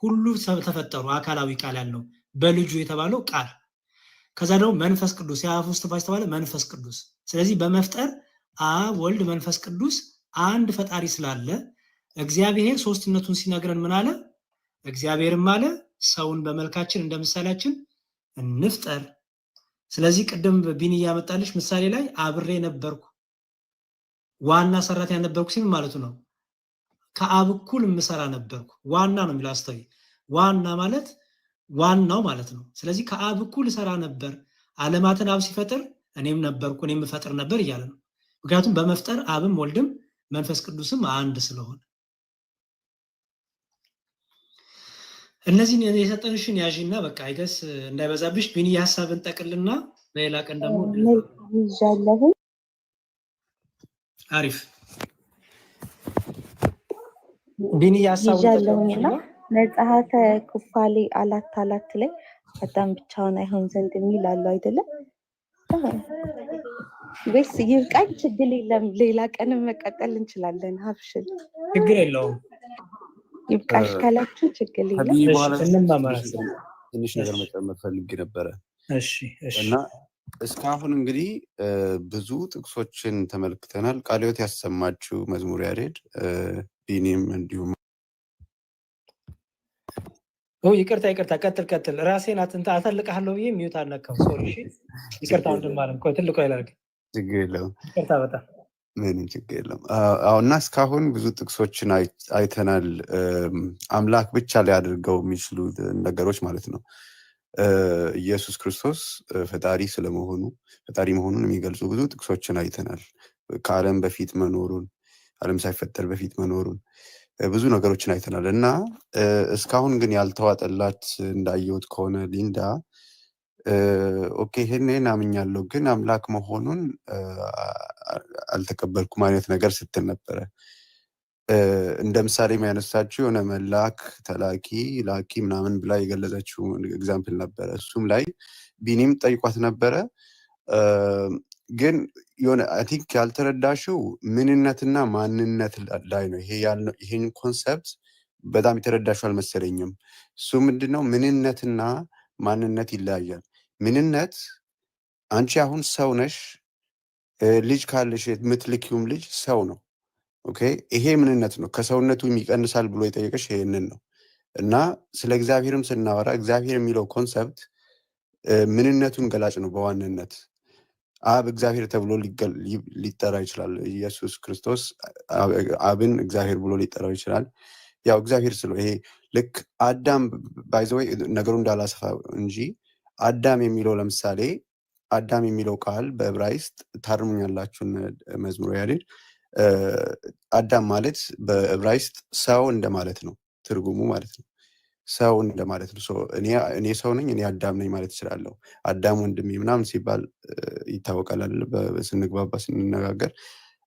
ሁሉ ተፈጠሩ። አካላዊ ቃል ያለው በልጁ የተባለው ቃል። ከዛ ደግሞ መንፈስ ቅዱስ የአፉ እስትንፋስ የተባለ መንፈስ ቅዱስ። ስለዚህ በመፍጠር አብ ወልድ መንፈስ ቅዱስ አንድ ፈጣሪ ስላለ እግዚአብሔር ሶስትነቱን ሲነግረን ምን አለ? እግዚአብሔርም አለ ሰውን በመልካችን እንደ ምሳሌያችን እንፍጠር። ስለዚህ ቅድም ቢኒ ያመጣልሽ ምሳሌ ላይ አብሬ ነበርኩ ዋና ሰራተኛ ነበርኩ ሲል ማለቱ ነው። ከአብ እኩል ምሰራ ነበርኩ። ዋና ነው የሚለው አስተውይ። ዋና ማለት ዋናው ማለት ነው። ስለዚህ ከአብ እኩል ሰራ ነበር። ዓለማትን አብ ሲፈጥር እኔም ነበርኩ፣ እኔም ፈጥር ነበር እያለ ነው። ምክንያቱም በመፍጠር አብም ወልድም መንፈስ ቅዱስም አንድ ስለሆነ እነዚህን የሰጠንሽን ያዥና በቃ አይገስ እንዳይበዛብሽ ቢኒ ሐሳብን ጠቅልና በሌላ ቀን ደግሞ ይዣለሁ። አሪፍ ቢኒ ሐሳብን ይዣለሁና መጽሐፈ ኩፋሌ 4:4 ላይ አዳም ብቻውን አይሆን ዘንድ የሚል አለው አይደለም? ወይስ ይብቃኝ? ችግር የለም ሌላ ቀንም መቀጠል እንችላለን። ሀብሽን ችግር የለውም። ይብቃሽ ካላችሁ ችግር የለም። ትንሽ ነገር መጨመር ፈልጌ ነበረ። እሺ እና እስካሁን እንግዲህ ብዙ ጥቅሶችን ተመልክተናል። ቃለ ሕይወት ያሰማችሁ መዝሙር ያሬድ ቢኒም እንዲሁም ይቅርታ ቀጥል። ራሴን አተልቅሃለሁ ብዬ ሚዩት አልነካው። ሶሪ። እሺ ይቅርታ ወንድም ማለት ቆይ ትልቁ ይላልክ ችግር የለውም። ይቅርታ በጣም ምንም ችግር የለም። እና እስካሁን ብዙ ጥቅሶችን አይተናል። አምላክ ብቻ ሊያደርገው የሚችሉ ነገሮች ማለት ነው። ኢየሱስ ክርስቶስ ፈጣሪ መሆኑን የሚገልጹ ብዙ ጥቅሶችን አይተናል። ከዓለም በፊት መኖሩን፣ ዓለም ሳይፈጠር በፊት መኖሩን ብዙ ነገሮችን አይተናል እና እስካሁን ግን ያልተዋጠላት እንዳየሁት ከሆነ ሊንዳ ኦኬ ይሄንን አምኛለሁ ግን አምላክ መሆኑን አልተቀበልኩም አይነት ነገር ስትል ነበረ። እንደ ምሳሌ የሚያነሳችው የሆነ መልአክ ላኪ ምናምን ብላ የገለጸችው ኤግዛምፕል ነበረ። እሱም ላይ ቢኒም ጠይቋት ነበረ። ግን የሆነ አይ ቲንክ ያልተረዳሽው ምንነትና ማንነት ላይ ነው። ይሄን ኮንሰፕት በጣም የተረዳሽው አልመሰለኝም። እሱ ምንድነው? ምንነትና ማንነት ይለያያል። ምንነት አንቺ አሁን ሰው ነሽ፣ ልጅ ካለሽ የምትልኪውም ልጅ ሰው ነው። ኦኬ ይሄ ምንነት ነው። ከሰውነቱ የሚቀንሳል ብሎ የጠየቀሽ ይሄንን ነው። እና ስለ እግዚአብሔርም ስናወራ እግዚአብሔር የሚለው ኮንሰፕት ምንነቱን ገላጭ ነው በዋንነት። አብ እግዚአብሔር ተብሎ ሊጠራ ይችላል። ኢየሱስ ክርስቶስ አብን እግዚአብሔር ብሎ ሊጠራው ይችላል። ያው እግዚአብሔር ስለ ይሄ ልክ አዳም ባይዘወይ ነገሩ እንዳላሰፋ እንጂ አዳም የሚለው ለምሳሌ አዳም የሚለው ቃል በዕብራይስጥ ታርሙኛላችሁን መዝሙረ ያሬድ አዳም ማለት በዕብራይስጥ ሰው እንደማለት ነው። ትርጉሙ ማለት ነው ሰው እንደማለት ነው። እኔ ሰው ነኝ፣ እኔ አዳም ነኝ ማለት እችላለሁ። አዳም ወንድሜ ምናምን ሲባል ይታወቃል ስንግባባ ስንነጋገር።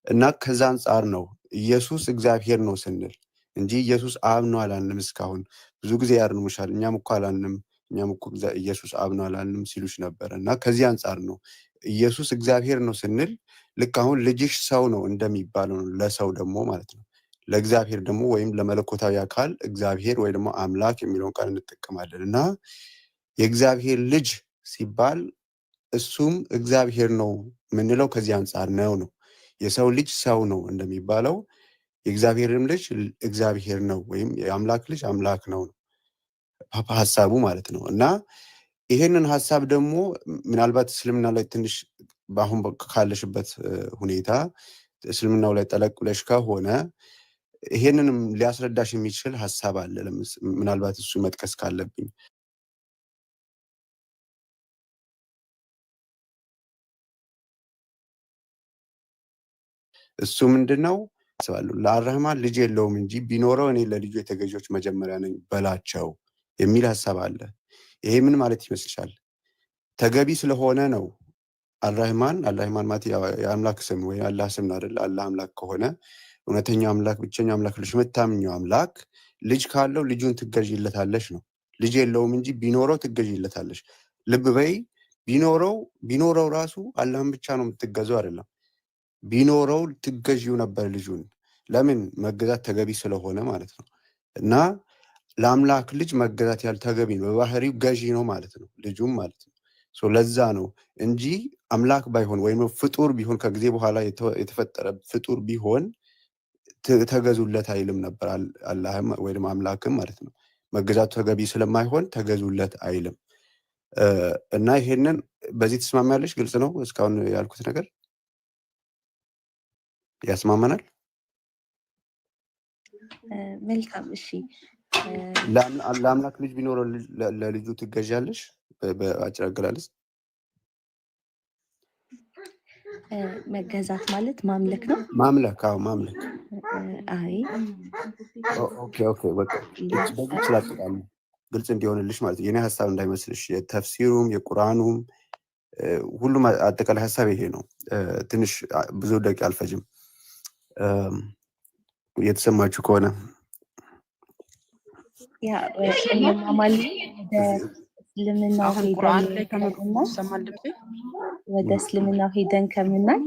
እና ከዛ አንጻር ነው ኢየሱስ እግዚአብሔር ነው ስንል እንጂ ኢየሱስ አብ ነው አላልንም። እስካሁን ብዙ ጊዜ ያርሙሻል። እኛም እኮ አላልንም፣ እኛም እኮ ኢየሱስ አብ ነው አላልንም ሲሉሽ ነበረ። እና ከዚህ አንጻር ነው ኢየሱስ እግዚአብሔር ነው ስንል ልክ አሁን ልጅሽ ሰው ነው እንደሚባለው ነው ለሰው ደግሞ ማለት ነው። ለእግዚአብሔር ደግሞ ወይም ለመለኮታዊ አካል እግዚአብሔር ወይ ደግሞ አምላክ የሚለውን ቃል እንጠቀማለን። እና የእግዚአብሔር ልጅ ሲባል እሱም እግዚአብሔር ነው የምንለው ከዚህ አንጻር ነው። የሰው ልጅ ሰው ነው እንደሚባለው የእግዚአብሔርም ልጅ እግዚአብሔር ነው ወይም የአምላክ ልጅ አምላክ ነው ሀሳቡ ማለት ነው። እና ይሄንን ሀሳብ ደግሞ ምናልባት እስልምና ላይ ትንሽ በአሁን ካለሽበት ሁኔታ እስልምናው ላይ ጠለቅ ብለሽ ከሆነ ይሄንንም ሊያስረዳሽ የሚችል ሀሳብ አለ። ምናልባት እሱ መጥቀስ ካለብኝ እሱ ምንድነው አስባለሁ ለአርህማን ልጅ የለውም እንጂ ቢኖረው እኔ ለልጁ የተገዢዎች መጀመሪያ ነኝ በላቸው የሚል ሀሳብ አለ። ይሄ ምን ማለት ይመስልሻል? ተገቢ ስለሆነ ነው። አልራህማን ማለት የአምላክ ስም ወይ አላህ ስም አይደል? አላህ አምላክ ከሆነ እውነተኛው አምላክ ብቸኛው አምላክ ልጅ የምታምኘው አምላክ ልጅ ካለው ልጁን ትገዢለታለሽ ነው። ልጅ የለውም እንጂ ቢኖረው ትገዢለታለሽ። ልብ በይ፣ ቢኖረው ራሱ አላህን ብቻ ነው የምትገዘው አይደለም። ቢኖረው ትገዢው ነበር ልጁን። ለምን? መገዛት ተገቢ ስለሆነ ማለት ነው። እና ለአምላክ ልጅ መገዛት ያልተገቢ ነው፣ በባህሪው ገዢ ነው ማለት ነው ልጁም ማለት ነው። ለዛ ነው እንጂ አምላክ ባይሆን ወይም ፍጡር ቢሆን ከጊዜ በኋላ የተፈጠረ ፍጡር ቢሆን ተገዙለት አይልም ነበር አላህም ወይም አምላክም ማለት ነው። መገዛቱ ተገቢ ስለማይሆን ተገዙለት አይልም። እና ይሄንን በዚህ ትስማማለሽ? ግልጽ ነው እስካሁን ያልኩት ነገር ያስማማናል? መልካም እሺ። ለአምላክ ልጅ ቢኖረው ለልጁ ትገዣለሽ? በአጭር አገላለጽ መገዛት ማለት ማምለክ ነው። ማምለክ ማምለክ። አይ ኦኬ በቃ በዚህ ስላጠቃሉ ግልጽ እንዲሆንልሽ ማለት ነው። የኔ ሀሳብ እንዳይመስልሽ የተፍሲሩም የቁርአኑም ሁሉም አጠቃላይ ሀሳብ ይሄ ነው። ትንሽ ብዙ ደቂቃ አልፈጅም። እየተሰማችሁ ከሆነ ያ እስልምናው ወደ እስልምናው ሄደን ከምናይ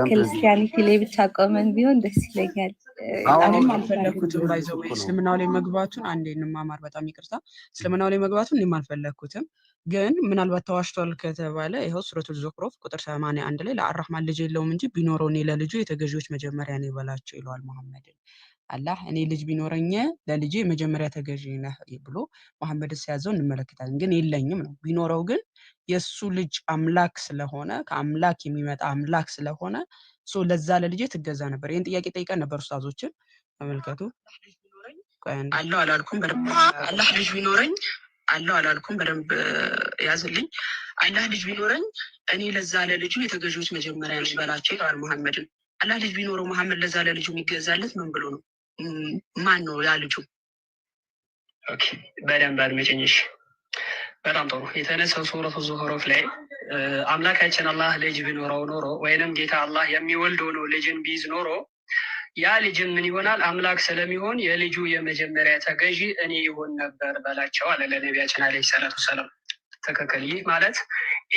ክርስቲያኒቲ ላይ ብቻ ቆመን ቢሆን ደስ ይለኛል። እኔም አልፈለግኩትም ባይዘው እስልምናው ላይ መግባቱን አንዴ እንማማር። በጣም ይቅርታ፣ እስልምናው ላይ መግባቱን እኔም አልፈለግኩትም። ግን ምናልባት ተዋሽቷል ከተባለ ይኸው ሱረቱል ዙኽሩፍ ቁጥር 81 ላይ ለአራህማን ልጅ የለውም እንጂ ቢኖረው እኔ ለልጁ የተገዢዎች መጀመሪያ ነው ይበላቸው ይለዋል መሐመድን። አላህ እኔ ልጅ ቢኖረኝ ለልጄ መጀመሪያ ተገዢ ነህ ብሎ መሐመድ ሲያዘው እንመለከታለን። ግን የለኝም ነው። ቢኖረው ግን የሱ ልጅ አምላክ ስለሆነ ከአምላክ የሚመጣ አምላክ ስለሆነ ለዛ ለልጄ ትገዛ ነበር። ይህን ጥያቄ ጠይቀን ነበር ኡስታዞችን። ተመልከቱ። አለው አላልኩም በደንብ አላህ ልጅ ቢኖረኝ አለው አላልኩም በደንብ ያዝልኝ። አላህ ልጅ ቢኖረኝ እኔ ለዛ ለልጁ የተገዢዎች መጀመሪያ ነኝ በላቸው ይለዋል መሐመድን። አላህ ልጅ ቢኖረው መሐመድ ለዛ ለልጁ የሚገዛለት ምን ብሎ ነው? ማን ነው ያ ልጁ? ኦኬ በደንብ አድምጪኝ። በጣም ጥሩ። የተነሳው ሱረቱ ዙኽሩፍ ላይ አምላካችን አላህ ልጅ ቢኖረው ኖሮ ወይንም ጌታ አላህ የሚወልደው ነው ልጅን ቢይዝ ኖሮ ያ ልጅም ምን ይሆናል? አምላክ ስለሚሆን የልጁ የመጀመሪያ ተገዢ እኔ ይሆን ነበር በላቸው አለ ለነቢያችን ዓለይሂ ሰላቱ ሰላም። ትክክል። ይህ ማለት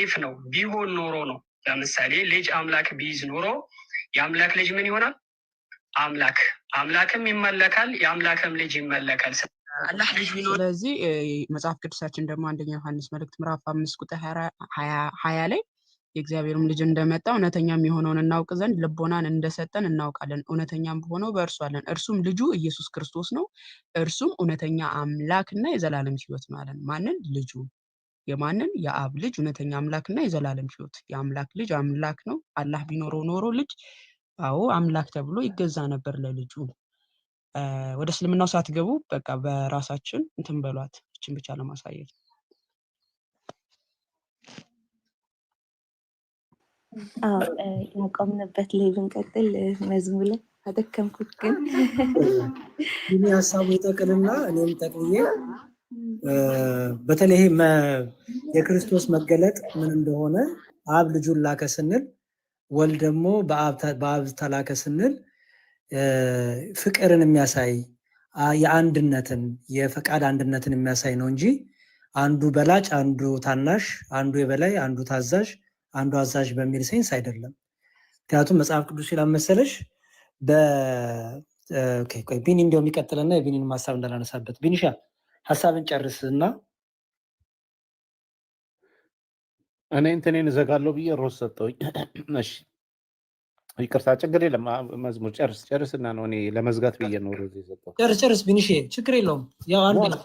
ኢፍ ነው፣ ቢሆን ኖሮ ነው። ለምሳሌ ልጅ አምላክ ቢይዝ ኖሮ የአምላክ ልጅ ምን ይሆናል? አምላክ። አምላክም ይመለካል፣ የአምላክም ልጅ ይመለካል። አላህ ልጅ ቢኖር። ስለዚህ መጽሐፍ ቅዱሳችን ደግሞ አንደኛ ዮሐንስ መልእክት ምዕራፍ 5 ቁጥር 20 ላይ የእግዚአብሔርም ልጅ እንደመጣ እውነተኛም የሆነውን እናውቅ ዘንድ ልቦናን እንደሰጠን እናውቃለን። እውነተኛም በሆነው በእርሱ አለን፣ እርሱም ልጁ ኢየሱስ ክርስቶስ ነው። እርሱም እውነተኛ አምላክና የዘላለም ሕይወት ነው አለን። ማንን? ልጁ። የማንን? የአብ ልጅ እውነተኛ አምላክና የዘላለም ሕይወት። የአምላክ ልጅ አምላክ ነው። አላህ ቢኖረው ኖሮ ልጅ አዎ አምላክ ተብሎ ይገዛ ነበር ለልጁ። ወደ እስልምናው ሳትገቡ በቃ በራሳችን እንትን በሏት። እችን ብቻ ለማሳየት ያቆምንበት ላይ ብንቀጥል መዝሙር ላይ አደከምኩት። ግን ይህ ሀሳቡ ይጠቅልና እኔም ጠቅዬ በተለይ የክርስቶስ መገለጥ ምን እንደሆነ አብ ልጁን ላከ ስንል ወልድ ደግሞ በአብ ተላከ ስንል ፍቅርን የሚያሳይ የአንድነትን የፈቃድ አንድነትን የሚያሳይ ነው እንጂ አንዱ በላጭ አንዱ ታናሽ፣ አንዱ የበላይ አንዱ ታዛዥ አንዱ አዛዥ በሚል ሴንስ አይደለም። ምክንያቱም መጽሐፍ ቅዱስ ይላል መሰለሽ ቆይ ቢኒ እንዲያው የሚቀጥልና የቢኒን ሀሳብ እንዳላነሳበት ቢኒሻ ሀሳብን ጨርስ እና እኔ እንትኔን እዘጋለሁ ብዬ ሮስ ሰጠውኝ። እሺ ይቅርታ፣ ችግር የለም። መዝሙር ጨርስና ነው እኔ ለመዝጋት ብዬ ነው ሮዝ የሰጠው። ጨርስ ቢኒሼ፣ ችግር የለውም። ያው አንድ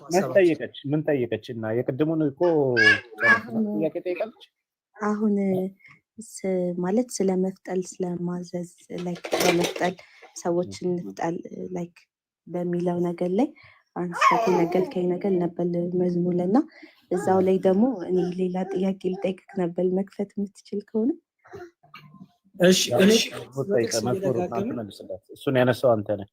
ምን ጠየቀች እና የቅድሙን እኮ ጥያቄ ጠይቃለች። አሁን ማለት ስለመፍጠል ስለማዘዝ ላይክ በመፍጠል ሰዎችን እንፍጠል ላይክ በሚለው ነገር ላይ አንስተ ነገርከኝ ነገር ነበር መዝሙር እና እዛው ላይ ደግሞ እኔ ሌላ ጥያቄ ልጠይቅህ ነበር መክፈት የምትችል ከሆነ። እሺ እሱን ያነሳው አንተ ነህ።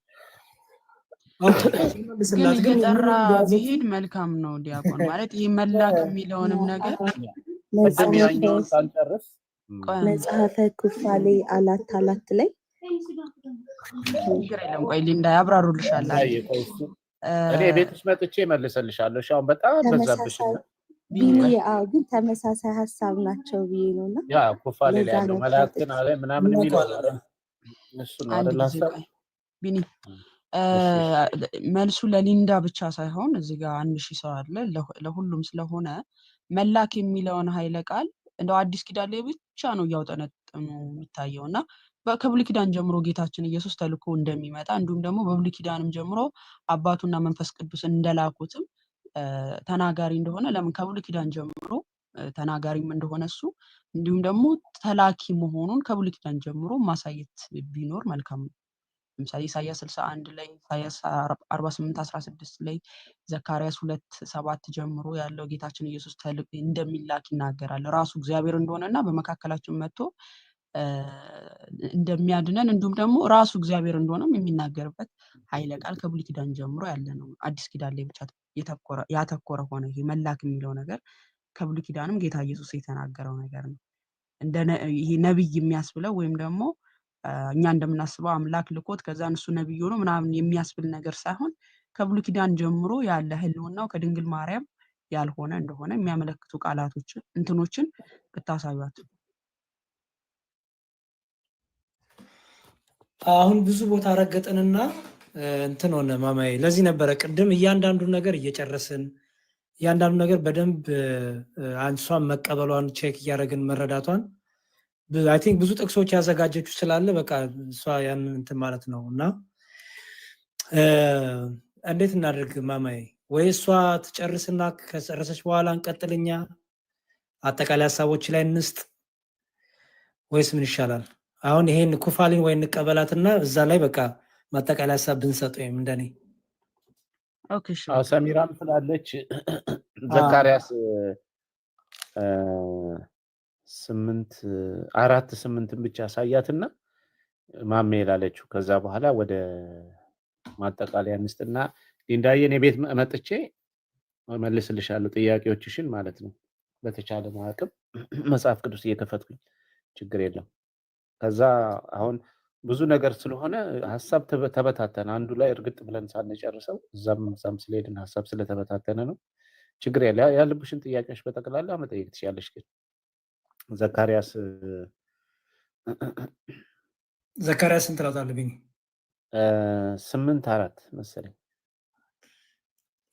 ግን እየጠራ ቢሄድ መልካም ነው ዲያቆን። ማለት ይህ መላክ የሚለውንም ነገር ሳንጨርስ መጽሐፈ ኩፋሌ 4 ላይ ችግር የለም። ቆይ ሊንዳ ያብራሩልሻል። እኔ ቤትሽ መጥቼ መልሰልሻለሁ። አሁን በጣም በዛብሽ ግን ተመሳሳይ ሀሳብ ናቸው ብዬ ነው እና ያ ኩፋሌ ላይ ያለው መላእክትን አለ ምናምን የሚለው እሱ ነው አይደል? ሀሳብ ቢኒ መልሱ ለሊንዳ ብቻ ሳይሆን እዚህ ጋር 1000 ሰው አለ ለሁሉም ስለሆነ መላክ የሚለውን ኃይለ ቃል እንደው አዲስ ኪዳን ላይ ብቻ ነው እያውጠነጠኑ የሚታየው እና ከብሉይ ኪዳን ጀምሮ ጌታችን ኢየሱስ ተልኮ እንደሚመጣ እንዲሁም ደግሞ በብሉይ ኪዳንም ጀምሮ አባቱና መንፈስ ቅዱስ እንደላኩትም ተናጋሪ እንደሆነ ለምን ከብሉይ ኪዳን ጀምሮ ተናጋሪም እንደሆነ እሱ እንዲሁም ደግሞ ተላኪ መሆኑን ከብሉይ ኪዳን ጀምሮ ማሳየት ቢኖር መልካም ነው። ለምሳሌ ኢሳያስ 61 ላይ፣ ኢሳያስ 48:16 ላይ፣ ዘካርያስ 2:7 ጀምሮ ያለው ጌታችን ኢየሱስ እንደሚላክ ይናገራል። ራሱ እግዚአብሔር እንደሆነና በመካከላችን መጥቶ እንደሚያድነን እንዲሁም ደግሞ ራሱ እግዚአብሔር እንደሆነም የሚናገርበት ኃይለ ቃል ከብሉይ ኪዳን ጀምሮ ያለ ነው። አዲስ ኪዳን ላይ ብቻ ያተኮረ ሆነ ይሄ መላክ የሚለው ነገር ከብሉይ ኪዳንም ጌታ ኢየሱስ የተናገረው ነገር ነው። ይሄ ነብይ የሚያስብለው ወይም ደግሞ እኛ እንደምናስበው አምላክ ልኮት ከዛ እሱ ነብይ ሆኖ ምናምን የሚያስብል ነገር ሳይሆን ከብሉይ ኪዳን ጀምሮ ያለ ህልውናው ከድንግል ማርያም ያልሆነ እንደሆነ የሚያመለክቱ ቃላቶችን እንትኖችን ብታሳዩት። አሁን ብዙ ቦታ ረገጥንና እንትን ሆነ ማማዬ። ለዚህ ነበረ ቅድም እያንዳንዱን ነገር እየጨረስን እያንዳንዱ ነገር በደንብ አንሷን መቀበሏን ቼክ እያደረግን መረዳቷን አይ ቲንክ ብዙ ጥቅሶች ያዘጋጀችው ስላለ በቃ እሷ ያንን እንትን ማለት ነው እና እንዴት እናድርግ ማማዬ? ወይ እሷ ትጨርስና ከጨረሰች በኋላ እንቀጥልኛ አጠቃላይ ሀሳቦች ላይ እንስጥ ወይስ ምን ይሻላል? አሁን ይሄን ኩፋሊን ወይ እንቀበላትና እዛ ላይ በቃ ማጠቃላይ ሀሳብ ብንሰጥ ወይም እንደኔ ኦኬ እሺ ሰሚራም ስላለች ዘካርያስ 4:8 ብቻ አሳያትና ማሜ ላለችው ከዛ በኋላ ወደ ማጠቃለያ እንስጥና ሊንዳዬ እኔ ቤት መጥቼ መልስልሻለሁ ጥያቄዎችሽን ማለት ነው። በተቻለ አቅም መጽሐፍ ቅዱስ እየከፈትኩኝ ችግር የለም። ከዛ አሁን ብዙ ነገር ስለሆነ ሀሳብ ተበታተነ። አንዱ ላይ እርግጥ ብለን ሳንጨርሰው እዛም ስለሄድን ሀሳብ ስለተበታተነ ነው። ችግር የለ። ያለብሽን ጥያቄዎች በጠቅላላ መጠየቅ ትችያለሽ። ግን ዘካርያስ ስንት ላታለብኝ? 8:4 መሰለኝ።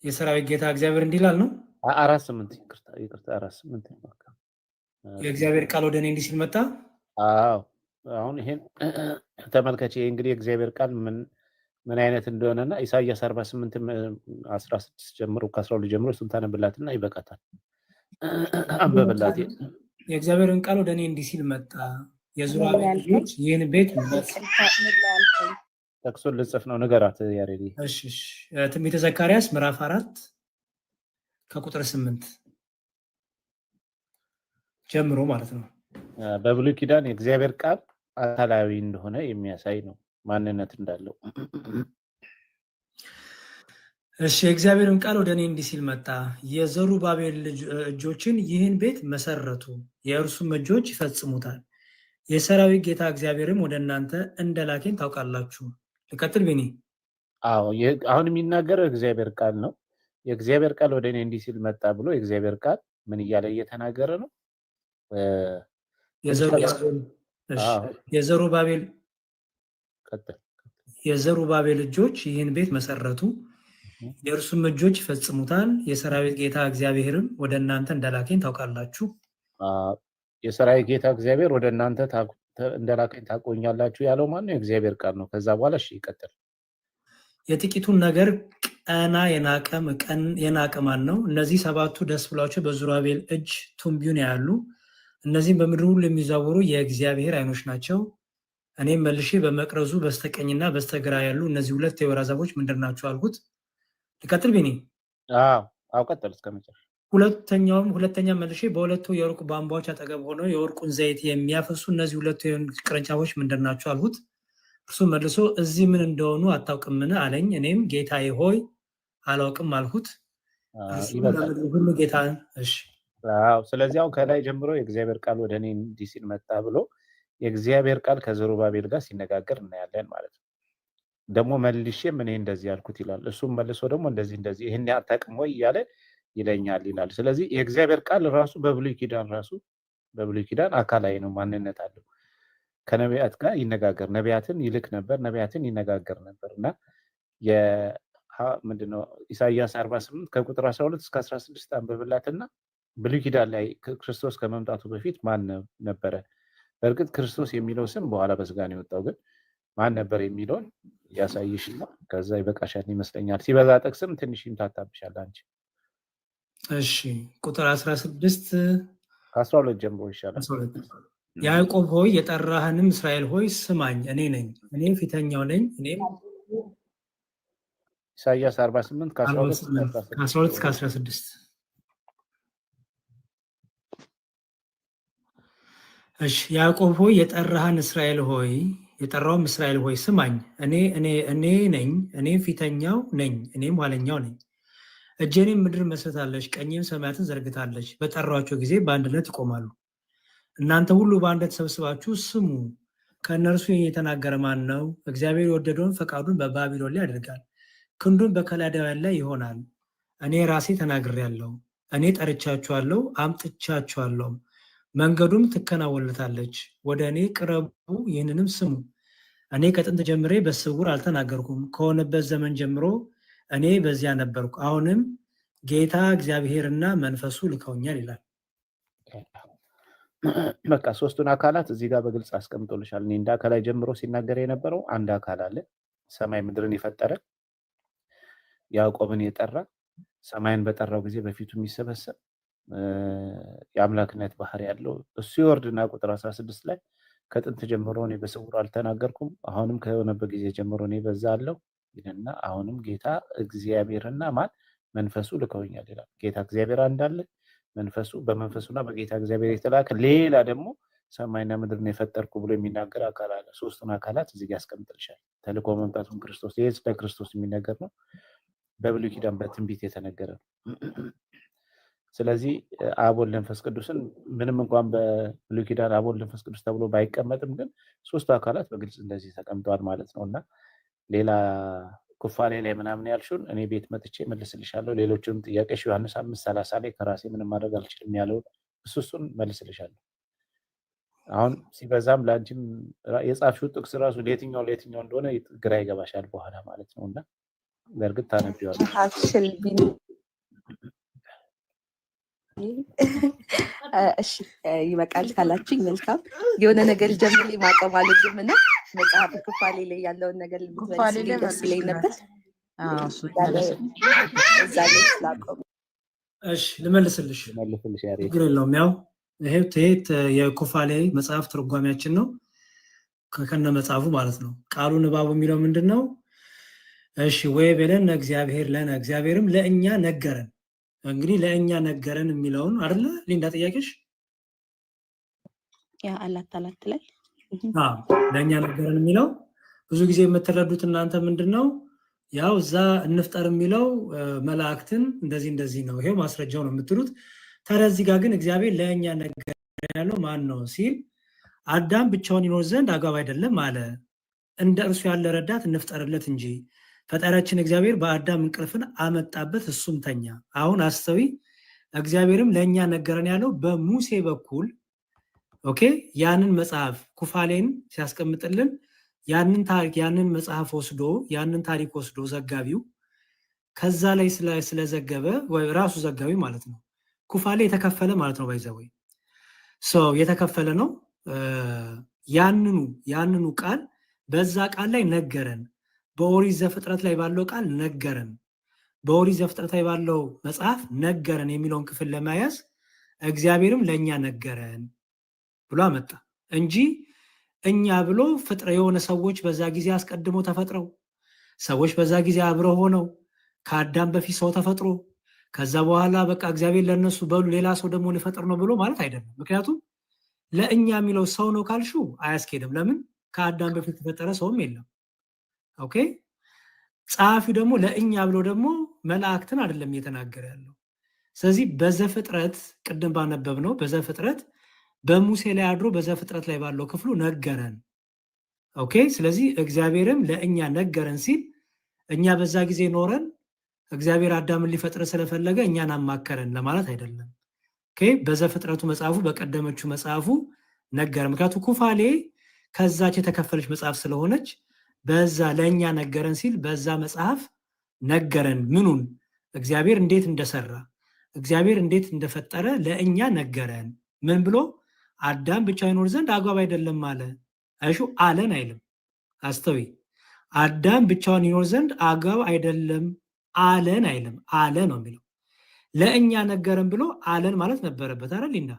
የሰራዊት ጌታ እግዚአብሔር እንዲህ ይላል ነው 4:8 ይቅርታ 4:8 የእግዚአብሔር ቃል ወደ እኔ እንዲህ ሲል መጣ። አዎ አሁን ይሄን ተመልከች። ይሄ እንግዲህ የእግዚአብሔር ቃል ምን አይነት እንደሆነና ኢሳይያስ 48:16 ጀምሮ ከ12 ጀምሮ እሱን ታነብላትና ይበቃታል። አንበብላት። የእግዚአብሔርን ቃል ወደ እኔ እንዲህ ሲል መጣ። የዙራቤል ልጆች ይህን ቤት ጠቅሶን ልጽፍ ነው ንገራት ያሬዲ። እሺ ትንቢተ ዘካርያስ ምዕራፍ 4 ከቁጥር 8 ጀምሮ ማለት ነው። በብሉይ ኪዳን የእግዚአብሔር ቃል አካላዊ እንደሆነ የሚያሳይ ነው፣ ማንነት እንዳለው። እሺ የእግዚአብሔርን ቃል ወደ እኔ እንዲህ ሲል መጣ። የዘሩባቤል እጆችን ይህን ቤት መሰረቱ፣ የእርሱም እጆች ይፈጽሙታል። የሰራዊት ጌታ እግዚአብሔርም ወደ እናንተ እንደላከኝ ታውቃላችሁ። ልቀጥል ቢኒ? አዎ አሁን የሚናገረው የእግዚአብሔር ቃል ነው። የእግዚአብሔር ቃል ወደ እኔ እንዲህ ሲል መጣ ብሎ የእግዚአብሔር ቃል ምን እያለ እየተናገረ ነው? የዘሩባቤል እጆች ይህን ቤት መሰረቱ፣ የእርሱም እጆች ይፈጽሙታል። የሰራዊት ጌታ እግዚአብሔርም ወደ እናንተ እንደላከኝ ታውቃላችሁ። የሰራዊት ጌታ እግዚአብሔር ወደ እናንተ እንደላከኝ ታውቁኛላችሁ ያለው ማነው? የእግዚአብሔር ቃል ነው። ከዛ በኋላ እሺ ይቀጥል። የጥቂቱን ነገር ቀና የናቀ ማን ነው? እነዚህ 7ቱ ደስ ብሏቸው በዙራቤል እጅ ቱንቢውን ያያሉ። እነዚህም በምድር ሁሉ የሚዛወሩ የእግዚአብሔር ዓይኖች ናቸው። እኔም መልሼ በመቅረዙ በስተቀኝና በስተግራ ያሉ እነዚህ 2 የወይራ ዛፎች ምንድን ናቸው አልኩት። ልቀጥል ቢኒ? አዎ ቀጥል እስከመጨረሻ። ሁለተኛ መልሼ በሁለቱ የወርቅ ቧንቧዎች አጠገብ ሆነው የወርቁን ዘይት የሚያፈሱ እነዚህ 2 ቅርንጫፎች ምንድን ናቸው አልሁት። እርሱ መልሶ እዚህ ምን እንደሆኑ አታውቅምን አለኝ። እኔም ጌታዬ ሆይ አላውቅም አልሁት። ሁሉ ጌታ። እሺ ስለዚህ አሁን ከላይ ጀምሮ የእግዚአብሔር ቃል ወደ እኔ እንዲህ ሲል መጣ ብሎ የእግዚአብሔር ቃል ከዘሩባቤል ጋር ሲነጋገር እናያለን ማለት ነው። ደግሞ መልሼም እኔ እንደዚህ ያልኩት ይላል። እሱም መልሶ ደግሞ እንደዚህ ይህን አታውቅም ወይ እያለ ይለኛል ይላል። ስለዚህ የእግዚአብሔር ቃል ራሱ በብሉይ ኪዳን አካላዊ ነው፣ ማንነት አለው። ከነቢያት ጋር ይነጋገር፣ ነቢያትን ይልክ ነበር፣ ነቢያትን ይነጋገር ነበር እና ምንድነው ኢሳይያስ 48 ከቁጥር 12 እስከ 16 አንብብላትና ብሉይ ኪዳን ላይ ክርስቶስ ከመምጣቱ በፊት ማን ነበረ? በእርግጥ ክርስቶስ የሚለው ስም በኋላ በስጋ ነው የወጣው፣ ግን ማን ነበር የሚለውን ያሳይሽና ከዛ ይበቃሻል ይመስለኛል። ሲበዛ ጥቅስም ትንሽ ይምታታብሻል አንቺ። እሺ ቁጥር 16 ከ12 ጀምሮ ይሻላል። ያዕቆብ ሆይ የጠራህንም እስራኤል ሆይ ስማኝ፣ እኔ ነኝ፣ እኔ ፊተኛው ነኝ። እኔም ኢሳይያስ 48 ከ12 እስከ 16። እሺ ያዕቆብ ሆይ የጠራህን እስራኤል ሆይ የጠራውም እስራኤል ሆይ ስማኝ፣ እኔ ነኝ፣ እኔ ፊተኛው ነኝ፣ እኔም ኋለኛው ነኝ። እጄንም ምድር መስርታለች፣ ቀኝም ሰማያትን ዘርግታለች። በጠራኋቸው ጊዜ በአንድነት ይቆማሉ። እናንተ ሁሉ በአንድነት ተሰብስባችሁ ስሙ። ከእነርሱ የተናገረ ማን ነው? እግዚአብሔር የወደደውን ፈቃዱን በባቢሎን ላይ ያደርጋል፣ ክንዱን በከላዳውያን ላይ ይሆናል። እኔ ራሴ ተናግሬያለሁ፣ እኔ ጠርቻችኋለሁ፣ አምጥቻችኋለሁ። መንገዱም ትከናወንለታለች። ወደ እኔ ቅረቡ፣ ይህንንም ስሙ። እኔ ከጥንት ጀምሬ በስውር አልተናገርኩም፣ ከሆነበት ዘመን ጀምሮ እኔ በዚያ ነበርኩ። አሁንም ጌታ እግዚአብሔርና መንፈሱ ልከውኛል ይላል። በቃ ሶስቱን አካላት እዚህ ጋር በግልጽ አስቀምጦልሻል። እኔ እንደ ከላይ ጀምሮ ሲናገር የነበረው አንድ አካል አለ፣ ሰማይ ምድርን የፈጠረ ያዕቆብን የጠራ ሰማይን በጠራው ጊዜ በፊቱ የሚሰበሰብ የአምላክነት ባህሪ ያለው እሱ ይወርድና ቁጥር 16 ላይ ከጥንት ጀምሮ እኔ በስውሩ አልተናገርኩም፣ አሁንም ከሆነበት ጊዜ ጀምሮ እኔ በዛ አለው ይልና አሁንም ጌታ እግዚአብሔርና ማን መንፈሱ ልከውኛል ይላል። ጌታ እግዚአብሔር እንዳለ መንፈሱ በመንፈሱና በጌታ እግዚአብሔር የተላከ ሌላ ደግሞ ሰማይና ምድርን የፈጠርኩ ብሎ የሚናገር አካል አለ። ሶስቱን አካላት እዚህ ጋር ያስቀምጥልሻል። ተልእኮ መምጣቱን ክርስቶስ ይሄ ስለ ክርስቶስ የሚነገር ነው። በብሉይ ኪዳን በትንቢት የተነገረ ነው። ስለዚህ አብ ወልድ መንፈስ ቅዱስን ምንም እንኳን በብሉይ ኪዳን አብ ወልድ መንፈስ ቅዱስ ተብሎ ባይቀመጥም ግን ሶስቱ አካላት በግልጽ እንደዚህ ተቀምጠዋል ማለት ነው። እና ሌላ ኩፋሌ ላይ ምናምን ያልሽውን እኔ ቤት መጥቼ መልስልሻለሁ። ሌሎችንም ጥያቄሽ ዮሐንስ 5:30 ላይ ከራሴ ምንም ማድረግ አልችልም ያለውን እሱን መልስልሻለሁ። አሁን ሲበዛም ለአንቺም የጻፍሽው ጥቅስ ራሱ ለየትኛው እንደሆነ ግራ ይገባሻል በኋላ ማለት ነው። እና በእርግጥ ታነቢዋለሽ። እሺ ይበቃል ካላችሁኝ መልካም። የሆነ ነገር ጀምሬ ማቆም አልችልም እና መጽሐፍ ኩፋሌ ላይ ያለውን ነገር ልትመልስልኝ ደስ ይለኝ ነበር። እዛ ላይ ስላቆም እሺ ልመልስልሽ። ችግር የለውም። ያው ይሄ የኩፋሌ መጽሐፍ ትርጓሜያችን ነው ከነ መጽሐፉ ማለት ነው። ቃሉ ንባቡ የሚለው ምንድን ነው? እሺ ወይ በለን እግዚአብሔር ለነ እግዚአብሔርም ለእኛ ነገረን። እንግዲህ ለእኛ ነገረን የሚለውን አይደለ ሊንዳ ጥያቄሽ? ያ አላት ላይ ለእኛ ነገረን የሚለው ብዙ ጊዜ የምትረዱት እናንተ ምንድን ነው? ያው እዛ እንፍጠር የሚለው መላእክትን እንደዚህ ነው፣ ይሄው ማስረጃው ነው የምትሉት። ታዲያ እዚህ ጋር ግን እግዚአብሔር ለእኛ ነገረን ያለው ማን ነው ሲል አዳም ብቻውን ይኖር ዘንድ አግባብ አይደለም አለ፣ እንደ እርሱ ያለ ረዳት እንፍጠርለት እንጂ ፈጣሪያችን እግዚአብሔር በአዳም እንቅልፍን አመጣበት እሱም ተኛ። አሁን አስተዊ እግዚአብሔርም ለእኛ ነገረን ያለው በሙሴ በኩል ኦኬ። ያንን መጽሐፍ ኩፋሌን ሲያስቀምጥልን ያንን መጽሐፍ ወስዶ ያንን ታሪክ ወስዶ ዘጋቢው ከዛ ላይ ስለዘገበ ወይ ራሱ ዘጋቢ ማለት ነው። ኩፋሌ የተከፈለ ማለት ነው። ባይዘወይ የተከፈለ ነው። ያንኑ ቃል በዛ ቃል ላይ ነገረን። በኦሪት ዘፍጥረት ላይ ባለው ቃል ነገረን፣ በኦሪት ዘፍጥረት ላይ ባለው መጽሐፍ ነገረን የሚለውን ክፍል ለመያዝ እግዚአብሔርም ለእኛ ነገረን ብሎ አመጣ እንጂ እኛ ብሎ የሆነ ሰዎች በዛ ጊዜ አስቀድሞ ተፈጥረው ሰዎች በዛ ጊዜ አብረው ሆነው ከአዳም በፊት ሰው ተፈጥሮ ከዛ በኋላ በቃ እግዚአብሔር ለነሱ በሉ ሌላ ሰው ደግሞ ሊፈጥር ነው ብሎ ማለት አይደለም። ምክንያቱም ለእኛ የሚለው ሰው ነው ካልሹ አያስኬድም። ለምን? ከአዳም በፊት የተፈጠረ ሰውም የለም። ኦኬ። ጸሐፊው ደግሞ ለእኛ ብሎ ደግሞ መላእክትን አይደለም እየተናገረ ያለው። ስለዚህ በዘፍጥረት ቅድም ባነበብ ነው በዘፍጥረት በሙሴ ላይ አድሮ በዘፍጥረት ላይ ባለው ክፍሉ ነገረን። ኦኬ። ስለዚህ እግዚአብሔርም ለእኛ ነገረን ሲል እኛ በዛ ጊዜ ኖረን እግዚአብሔር አዳምን ሊፈጥር ስለፈለገ እኛን አማከረን ለማለት አይደለም። ኦኬ። በዘፍጥረቱ መጽሐፉ በቀደመችው መጽሐፉ ነገረን። ምክንያቱም ኩፋሌ ከዛች የተከፈለች መጽሐፍ ስለሆነች በዛ ለእኛ ነገረን ሲል በዛ መጽሐፍ ነገረን። ምኑን? እግዚአብሔር እንዴት እንደሰራ እግዚአብሔር እንዴት እንደፈጠረ ለእኛ ነገረን። ምን ብሎ? አዳም ብቻ ይኖር ዘንድ አግባብ አይደለም አለ። አይሹ አለን አይልም። አስተዊ አዳም ብቻውን ይኖር ዘንድ አግባብ አይደለም አለን አይልም። አለ ነው የሚለው። ለእኛ ነገረን ብሎ አለን ማለት ነበረበት አይደል? ሊና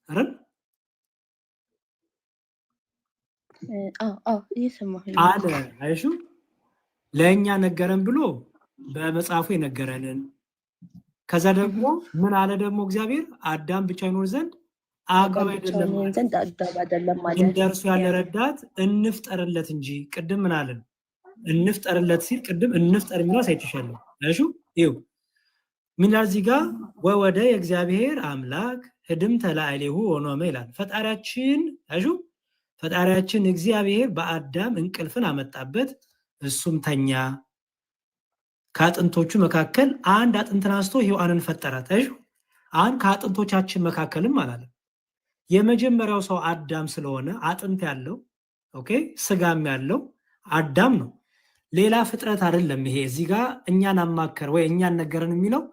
አይደል? አለ አይሹ ለእኛ ነገረን ብሎ በመጽሐፉ የነገረንን ከዛ ደግሞ ምን አለ ደግሞ እግዚአብሔር አዳም ብቻ ይኖር ዘንድ አግባብ አይደለም እንደ እርሱ ያለ ረዳት እንፍጠርለት እንጂ። ቅድም ምን አለን? እንፍጠርለት ሲል ቅድም እንፍጠር የሚለው ሳይትሻለሁ አይሹ ይው ምን ይላል እዚህ ጋር? ወወደ የእግዚአብሔር አምላክ ህድም ተላዕሌሁ ወኖመ ይላል። ፈጣሪያችን እግዚአብሔር በአዳም እንቅልፍን አመጣበት እሱም ተኛ። ከአጥንቶቹ መካከል አንድ አጥንትን አንስቶ ሔዋንን ፈጠራት። አሁን ከአጥንቶቻችን መካከልም አላለም። የመጀመሪያው ሰው አዳም ስለሆነ አጥንት ያለው ኦኬ፣ ስጋም ያለው አዳም ነው። ሌላ ፍጥረት አይደለም። ይሄ እዚህ ጋር እኛን አማከረ ወይ እኛን ነገረን የሚለው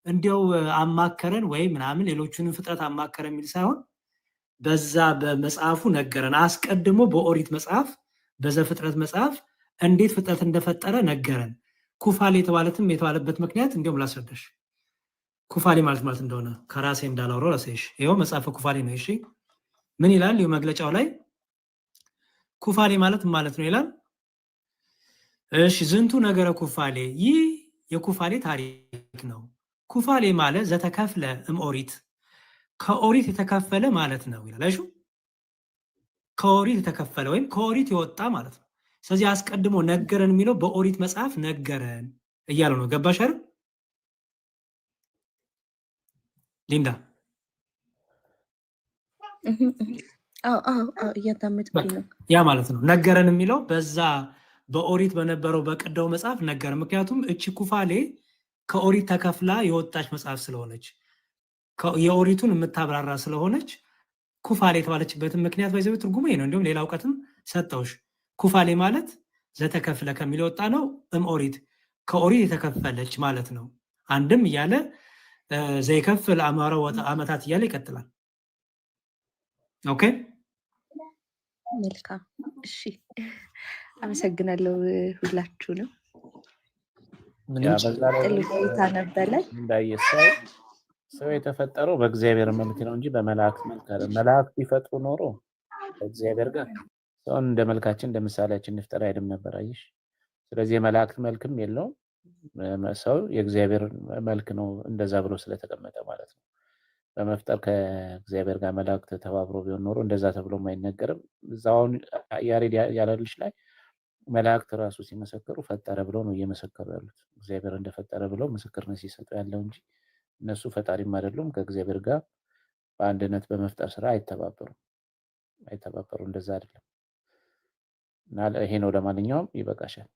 እንዲያው አማከረን ወይ ምናምን ሌሎቹንም ፍጥረት አማከረ የሚል ሳይሆን በዛ በመጽሐፉ ነገረን። አስቀድሞ በኦሪት መጽሐፍ በዘፍጥረት መጽሐፍ እንዴት ፍጥረት እንደፈጠረ ነገረን። ኩፋሌ የተባለበት ምክንያት እንዲሁም ላስረዳሽ። ኩፋሌ ማለት እንደሆነ ከራሴ እንዳላወራው ላሳይሽ። ይኸው መጽሐፈ ኩፋሌ ነው። እሺ ምን ይላል? ይኸው መግለጫው ላይ ኩፋሌ ማለት ነው ይላል። እሺ ዝንቱ ነገረ ኩፋሌ፣ ይህ የኩፋሌ ታሪክ ነው። ኩፋሌ ማለት ዘተከፍለ እምኦሪት፣ ከኦሪት የተከፈለ ማለት ነው ይላል። እሺ ከኦሪት የተከፈለ ወይም ከኦሪት የወጣ ማለት ነው። ስለዚህ አስቀድሞ ነገረን የሚለው በኦሪት መጽሐፍ ነገረን እያለው ነው። ገባሽ አይደል ሊንዳ? እያዳመጥኩኝ ነው። ያ ማለት ነው ነገረን የሚለው በዛ በኦሪት በነበረው በቅዳው መጽሐፍ ነገረን። ምክንያቱም እቺ ኩፋሌ ከኦሪት ተከፍላ የወጣች መጽሐፍ ስለሆነች የኦሪቱን የምታብራራ ስለሆነች ኩፋሌ የተባለችበትን ምክንያት በዚህ ትርጉሙ ነው። እንዲሁም ሌላ እውቀትም ሰጠውሽ። ኩፋሌ ማለት ዘተከፍለ ከሚለው ወጣ ነው። ኦሪት ከኦሪት የተከፈለች ማለት ነው። አንድም እያለ ዘይከፍል አማረ ዓመታት እያለ ይቀጥላል። ኦኬ መልካም። እሺ አመሰግናለሁ ሁላችሁንም። ጥሩ ቆይታ ነበረ። እንዳየሰው ሰው የተፈጠረው በእግዚአብሔር መልክ ነው እንጂ በመላእክት መልክ አይደለም። መላእክት ቢፈጥሩ ኖሮ እግዚአብሔር ጋር ሰውን እንደ መልካችን እንደ ምሳሌያችን እንፍጠር አይደለም ነበር። አይሽ ስለዚህ የመላእክት መልክም የለውም። ሰው የእግዚአብሔር መልክ ነው እንደዛ ብሎ ስለተቀመጠ ማለት ነው። በመፍጠር ከእግዚአብሔር ጋር መላእክት ተባብሮ ቢሆን ኖሮ እንደዛ ተብሎ አይነገርም። እዛውን ያሬድ ያለልሽ ላይ መላእክት ራሱ ሲመሰክሩ ፈጠረ ብለው ነው እየመሰከሩ ያሉት። እግዚአብሔር እንደፈጠረ ብለው ምስክርነት ሲሰጡ ያለው እንጂ እነሱ ፈጣሪም አይደሉም። ከእግዚአብሔር ጋር በአንድነት በመፍጠር ስራ አይተባበሩም። እንደዛ አይደለም። እና ይሄ ነው። ለማንኛውም ይበቃሻል።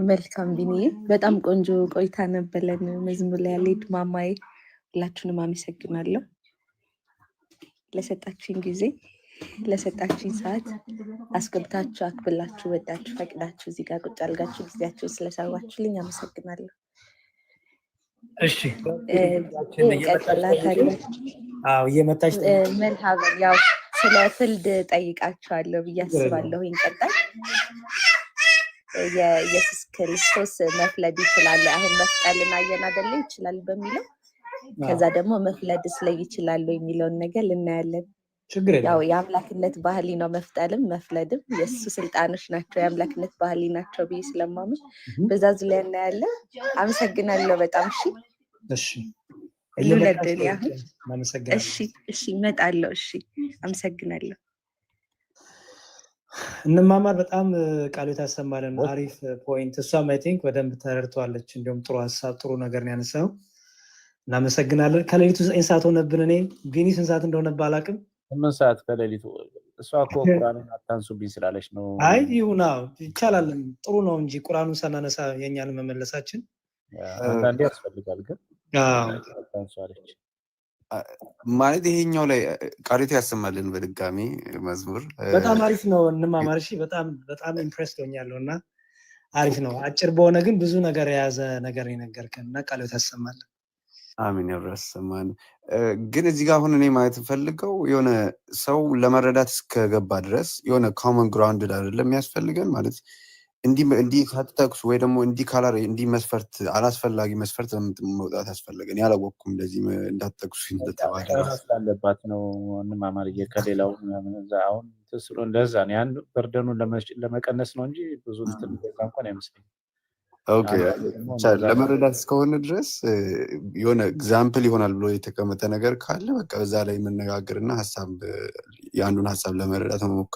መልካም ቢኒ፣ በጣም ቆንጆ ቆይታ ነበረን። መዝሙር ላይ ያለድ ማማዬ፣ ሁላችሁንም አመሰግናለሁ ለሰጣችሁኝ ጊዜ፣ ለሰጣችሁኝ ሰዓት አስገብታችሁ አክብላችሁ ወዳችሁ ፈቅዳችሁ እዚህ ጋር ቁጭ አልጋችሁ ጊዜያችሁ ስለሰዋችሁልኝ አመሰግናለሁ። እሺ እንቀጥላታለን። እየመጣች መልካም። ያው ስለ ፍልድ ጠይቃችኋለሁ ብዬ አስባለሁ። ይንቀጣል የኢየሱስ ክርስቶስ መፍለድ ይችላል። አሁን መስቀልን አየን አይደለ? ይችላል በሚለው ከዛ ደግሞ መፍለድስ ላይ ይችላል የሚለውን ነገር ልናያለን። ያው የአምላክነት ባህሊ ነው መፍጠርም መፍለድም የእሱ ስልጣኖች ናቸው፣ የአምላክነት ባህሊ ናቸው ብዬ ስለማምን በዛ ዙሪያ እናያለን። አመሰግናለሁ በጣም። እሺ ልውለድል ያህል እሺ እመጣለሁ። እሺ አመሰግናለሁ። እንማማር። በጣም ቃሉ ታሰማለን። አሪፍ ፖይንት። እሷም አይ ቲንክ በደንብ ተረድቷለች። እንዲሁም ጥሩ ሀሳብ ጥሩ ነገር ነው ያነሳው። እናመሰግናለን። ከሌሊቱ 9 ሰዓት ሆነብን። እኔ ቢኒ ስንት ሰዓት እንደሆነ ባላቅም 8 ሰዓት ከሌሊቱ። እሷ እኮ ቁርአንን አታንሱብኝ ስላለች ነው። አይ ይሁን ይቻላል፣ ጥሩ ነው እንጂ ቁርአኑን ሳናነሳ የኛን መመለሳችን አንዳንዴ ያስፈልጋል። ግን አታንሷለች ማለት ይሄኛው ላይ ቃሪቱ ያሰማልን በድጋሚ መዝሙር በጣም አሪፍ ነው። እንማማር። እሺ በጣም ኢምፕሬስድ ሆኛለሁ እና አሪፍ ነው። አጭር በሆነ ግን ብዙ ነገር የያዘ ነገር የነገርከን እና ቃሪቱ ያሰማልን። አሜን ያብራሰማን። ግን እዚህ ጋር አሁን እኔ ማለት ፈልገው የሆነ ሰው ለመረዳት እስከገባ ድረስ የሆነ ኮመን ግራውንድ አይደለም የሚያስፈልገን ማለት እንዲህ ሳትጠቅሱ ወይ ደግሞ እንዲህ ካላር እንዲህ መስፈርት አላስፈላጊ መስፈርት መውጣት ያስፈልገን። ያላወቅኩም እንደዚህ እንዳትጠቅሱ እንደተባለ ስላለባት ነው። እንማማር ከሌላው አሁን ተስሎ እንደዛ ነው። ያን በርደኑን ለመቀነስ ነው እንጂ ብዙ እንኳን አይመስለኝም። ኦኬ ለመረዳት እስከሆነ ድረስ የሆነ ኤግዛምፕል ይሆናል ብሎ የተቀመጠ ነገር ካለ በቃ በዛ ላይ መነጋገርና ሀሳብ የአንዱን ሀሳብ ለመረዳት መሞከር